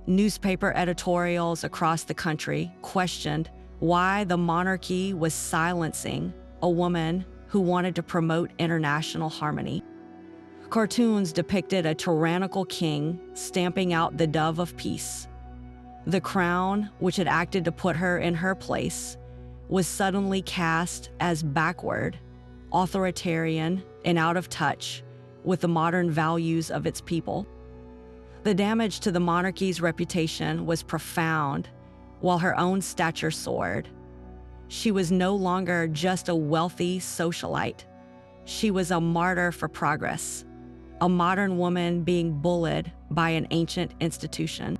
Newspaper editorials across the country questioned why the monarchy was silencing a woman who wanted to promote international harmony. Cartoons depicted a tyrannical king stamping out the dove of peace. The crown, which had acted to put her in her place, was suddenly cast as backward, authoritarian, and out of touch with the modern values of its people. The damage to the monarchy's reputation was profound, while her own stature soared. She was no longer just a wealthy socialite. She was a martyr for progress, a modern woman being bullied by an ancient institution.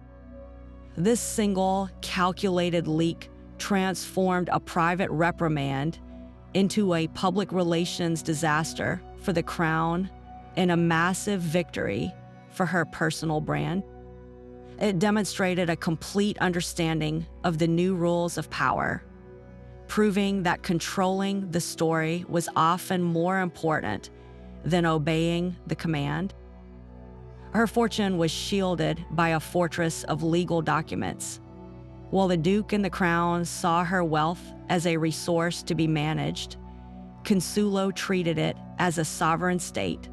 This single, calculated leak transformed a private reprimand into a public relations disaster for the crown and a massive victory for her personal brand. It demonstrated a complete understanding of the new rules of power, proving that controlling the story was often more important than obeying the command. Her fortune was shielded by a fortress of legal documents. While the Duke and the Crown saw her wealth as a resource to be managed, Consuelo treated it as a sovereign state,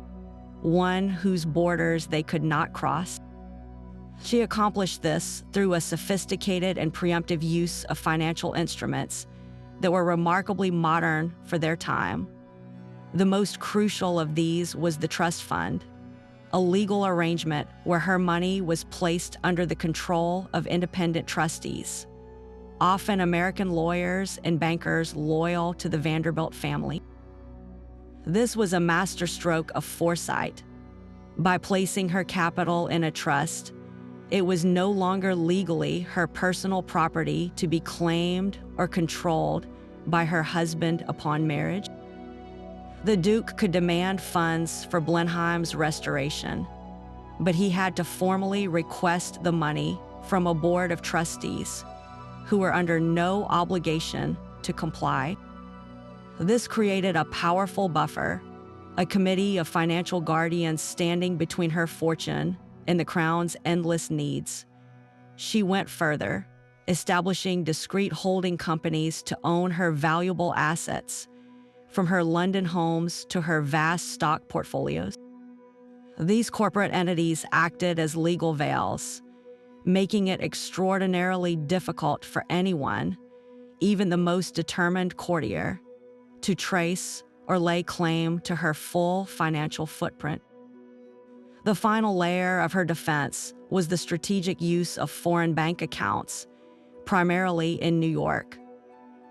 one whose borders they could not cross. She accomplished this through a sophisticated and preemptive use of financial instruments that were remarkably modern for their time. The most crucial of these was the trust fund, a legal arrangement where her money was placed under the control of independent trustees, often American lawyers and bankers loyal to the Vanderbilt family. This was a masterstroke of foresight. By placing her capital in a trust, it was no longer legally her personal property to be claimed or controlled by her husband upon marriage. The Duke could demand funds for Blenheim's restoration, but he had to formally request the money from a board of trustees who were under no obligation to comply. This created a powerful buffer, a committee of financial guardians standing between her fortune and the Crown's endless needs. She went further, establishing discrete holding companies to own her valuable assets, from her London homes to her vast stock portfolios. These corporate entities acted as legal veils, making it extraordinarily difficult for anyone, even the most determined courtier, to trace or lay claim to her full financial footprint. The final layer of her defense was the strategic use of foreign bank accounts, primarily in New York.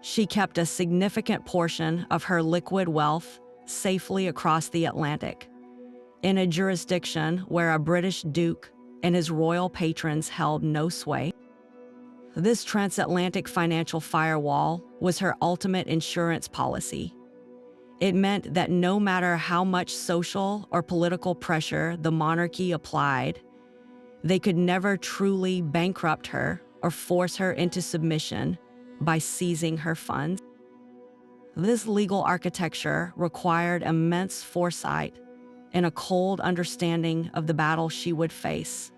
She kept a significant portion of her liquid wealth safely across the Atlantic, in a jurisdiction where a British duke and his royal patrons held no sway. This transatlantic financial firewall was her ultimate insurance policy. It meant that no matter how much social or political pressure the monarchy applied, they could never truly bankrupt her or force her into submission by seizing her funds. This legal architecture required immense foresight and a cold understanding of the battle she would face.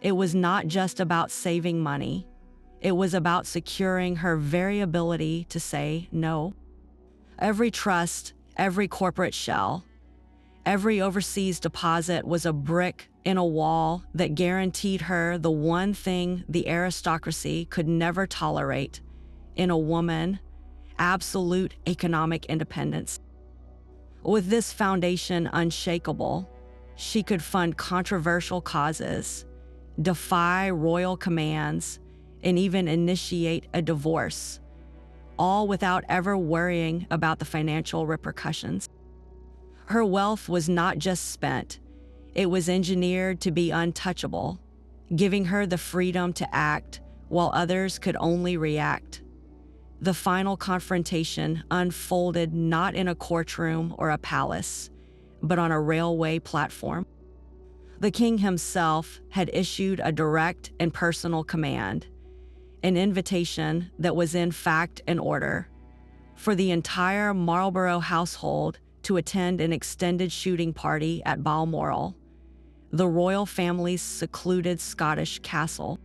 It was not just about saving money. It was about securing her very ability to say no. Every trust, every corporate shell, every overseas deposit was a brick in a wall that guaranteed her the one thing the aristocracy could never tolerate in a woman: absolute economic independence. With this foundation unshakable, she could fund controversial causes, defy royal commands, and even initiate a divorce, all without ever worrying about the financial repercussions. Her wealth was not just spent, it was engineered to be untouchable, giving her the freedom to act while others could only react. The final confrontation unfolded not in a courtroom or a palace, but on a railway platform. The king himself had issued a direct and personal command, an invitation that was in fact an order, for the entire Marlborough household to attend an extended shooting party at Balmoral, the royal family's secluded Scottish castle.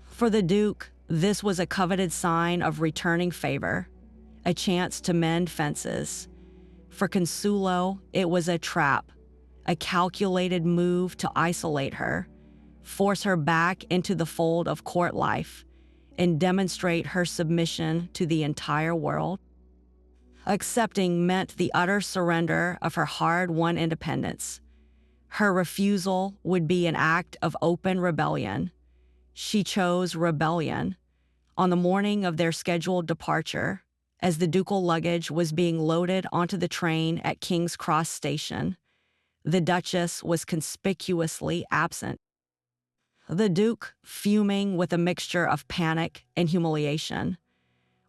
For the Duke, this was a coveted sign of returning favor, a chance to mend fences. For Consuelo, it was a trap, a calculated move to isolate her, force her back into the fold of court life, and demonstrate her submission to the entire world. Accepting meant the utter surrender of her hard-won independence. Her refusal would be an act of open rebellion. She chose rebellion. On the morning of their scheduled departure, as the ducal luggage was being loaded onto the train at King's Cross Station, the Duchess was conspicuously absent. The Duke, fuming with a mixture of panic and humiliation,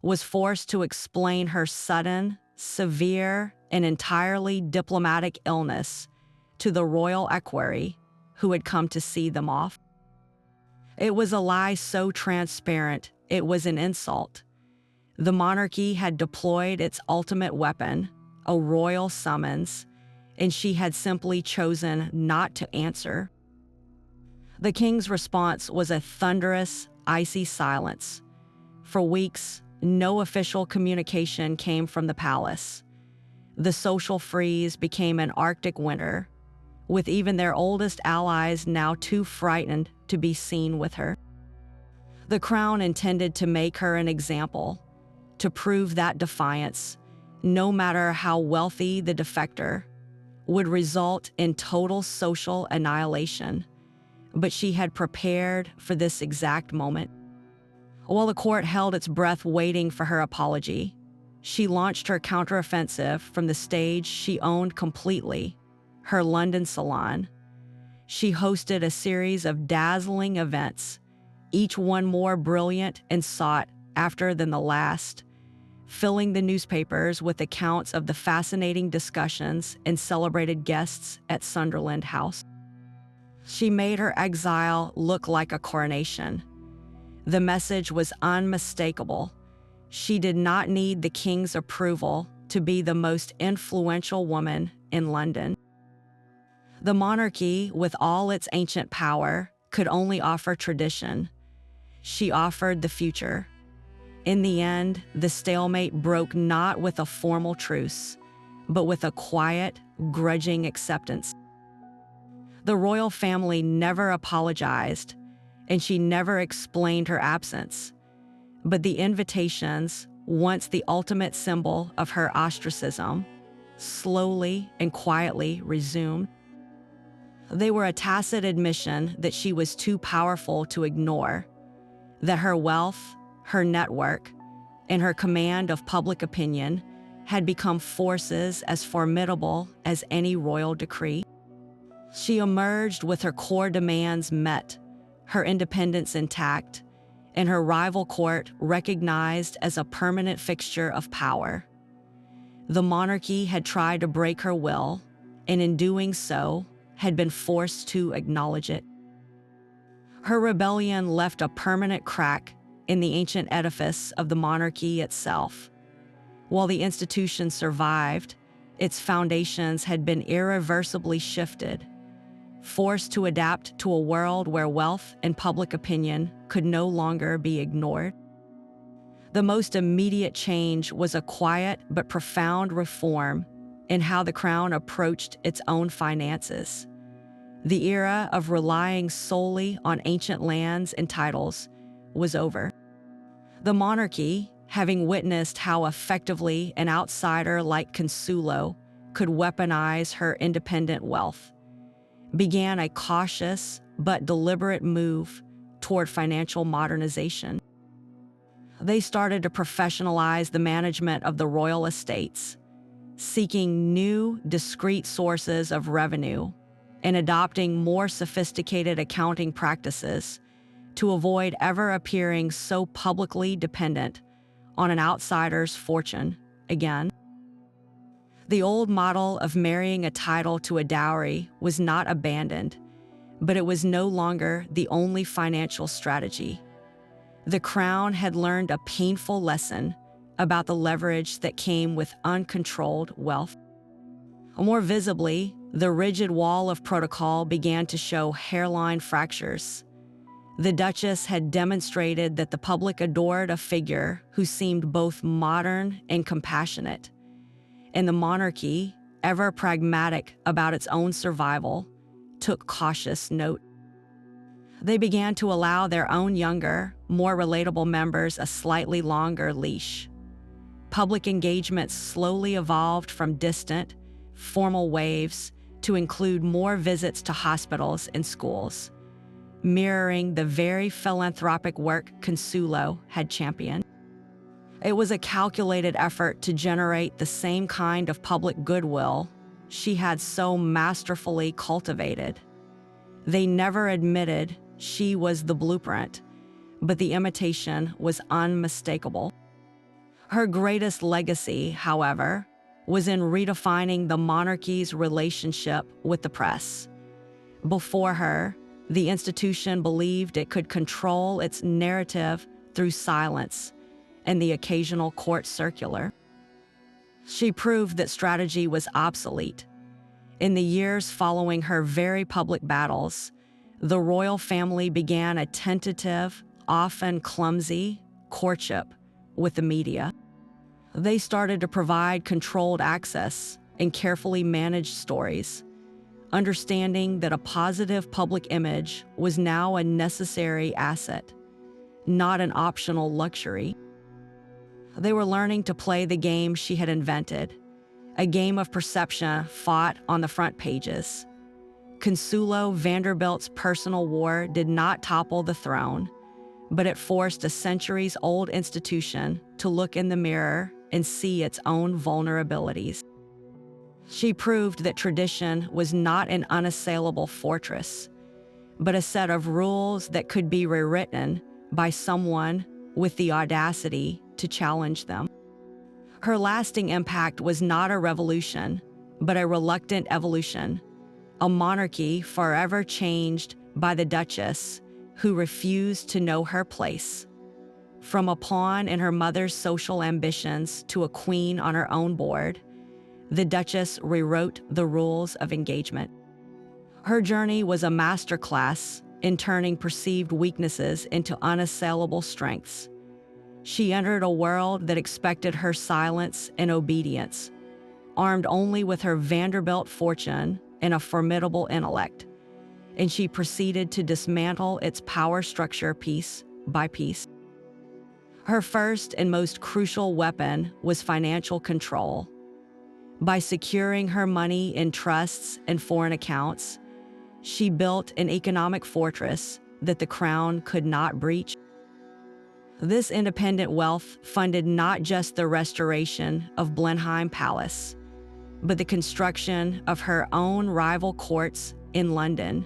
was forced to explain her sudden, severe, and entirely diplomatic illness to the royal equerry who had come to see them off. It was a lie so transparent it was an insult. The monarchy had deployed its ultimate weapon, a royal summons, and she had simply chosen not to answer. The king's response was a thunderous, icy silence. For weeks, no official communication came from the palace. The social freeze became an Arctic winter, with even their oldest allies now too frightened to be seen with her. The crown intended to make her an example, to prove that defiance, no matter how wealthy the defector, would result in total social annihilation. But she had prepared for this exact moment. While the court held its breath waiting for her apology, she launched her counteroffensive from the stage she owned completely, her London salon. She hosted a series of dazzling events, each one more brilliant and sought after than the last, filling the newspapers with accounts of the fascinating discussions and celebrated guests at Sunderland House. She made her exile look like a coronation. The message was unmistakable. She did not need the king's approval to be the most influential woman in London. The monarchy, with all its ancient power, could only offer tradition. She offered the future. In the end, the stalemate broke not with a formal truce, but with a quiet, grudging acceptance. The royal family never apologized, and she never explained her absence. But the invitations, once the ultimate symbol of her ostracism, slowly and quietly resumed. They were a tacit admission that she was too powerful to ignore, that her wealth, her network, and her command of public opinion had become forces as formidable as any royal decree. She emerged with her core demands met, her independence intact, and her rival court recognized as a permanent fixture of power. The monarchy had tried to break her will, and in doing so, had been forced to acknowledge it. Her rebellion left a permanent crack in the ancient edifice of the monarchy itself. While the institution survived, its foundations had been irreversibly shifted, forced to adapt to a world where wealth and public opinion could no longer be ignored. The most immediate change was a quiet but profound reform in how the crown approached its own finances. The era of relying solely on ancient lands and titles was over. The monarchy, having witnessed how effectively an outsider like Consuelo could weaponize her independent wealth, began a cautious but deliberate move toward financial modernization. They started to professionalize the management of the royal estates, seeking new, discrete sources of revenue and adopting more sophisticated accounting practices to avoid ever appearing so publicly dependent on an outsider's fortune again. The old model of marrying a title to a dowry was not abandoned, but it was no longer the only financial strategy. The crown had learned a painful lesson about the leverage that came with uncontrolled wealth. More visibly, the rigid wall of protocol began to show hairline fractures. The Duchess had demonstrated that the public adored a figure who seemed both modern and compassionate, and the monarchy, ever pragmatic about its own survival, took cautious note. They began to allow their own younger, more relatable members a slightly longer leash. Public engagements slowly evolved from distant, formal waves to include more visits to hospitals and schools, mirroring the very philanthropic work Consuelo had championed. It was a calculated effort to generate the same kind of public goodwill she had so masterfully cultivated. They never admitted she was the blueprint, but the imitation was unmistakable. Her greatest legacy, however, was in redefining the monarchy's relationship with the press. Before her, the institution believed it could control its narrative through silence and the occasional court circular. She proved that strategy was obsolete. In the years following her very public battles, the royal family began a tentative, often clumsy, courtship with the media. They started to provide controlled access and carefully managed stories, understanding that a positive public image was now a necessary asset, not an optional luxury. They were learning to play the game she had invented, a game of perception fought on the front pages. Consuelo Vanderbilt's personal war did not topple the throne, but it forced a centuries-old institution to look in the mirror and see its own vulnerabilities. She proved that tradition was not an unassailable fortress, but a set of rules that could be rewritten by someone with the audacity to challenge them. Her lasting impact was not a revolution, but a reluctant evolution, a monarchy forever changed by the Duchess, who refused to know her place. From a pawn in her mother's social ambitions to a queen on her own board, the Duchess rewrote the rules of engagement. Her journey was a masterclass in turning perceived weaknesses into unassailable strengths. She entered a world that expected her silence and obedience, armed only with her Vanderbilt fortune and a formidable intellect, and she proceeded to dismantle its power structure piece by piece. Her first and most crucial weapon was financial control. By securing her money in trusts and foreign accounts, she built an economic fortress that the crown could not breach. This independent wealth funded not just the restoration of Blenheim Palace, but the construction of her own rival courts in London,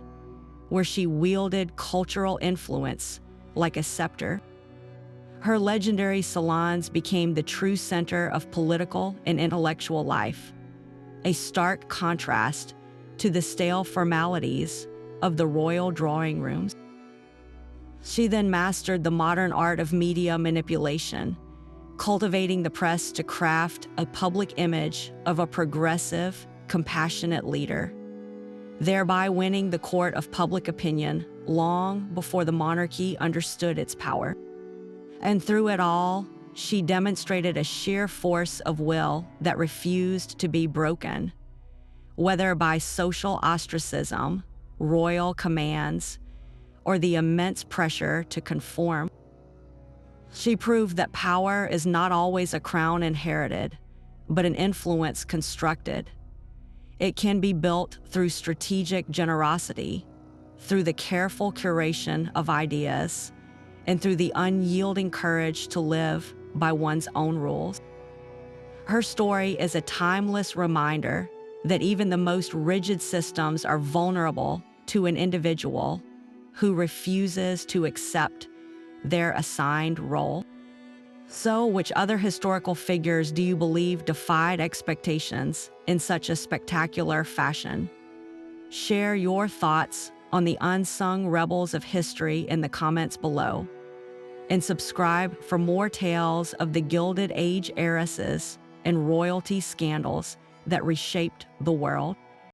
where she wielded cultural influence like a scepter. Her legendary salons became the true center of political and intellectual life, a stark contrast to the stale formalities of the royal drawing rooms. She then mastered the modern art of media manipulation, cultivating the press to craft a public image of a progressive, compassionate leader, thereby winning the court of public opinion long before the monarchy understood its power. And through it all, she demonstrated a sheer force of will that refused to be broken, whether by social ostracism, royal commands, or the immense pressure to conform. She proved that power is not always a crown inherited, but an influence constructed. It can be built through strategic generosity, through the careful curation of ideas, and through the unyielding courage to live by one's own rules. Her story is a timeless reminder that even the most rigid systems are vulnerable to an individual who refuses to accept their assigned role. So, which other historical figures do you believe defied expectations in such a spectacular fashion? Share your thoughts on the unsung rebels of history in the comments below. And subscribe for more tales of the Gilded Age heiresses and royalty scandals that reshaped the world.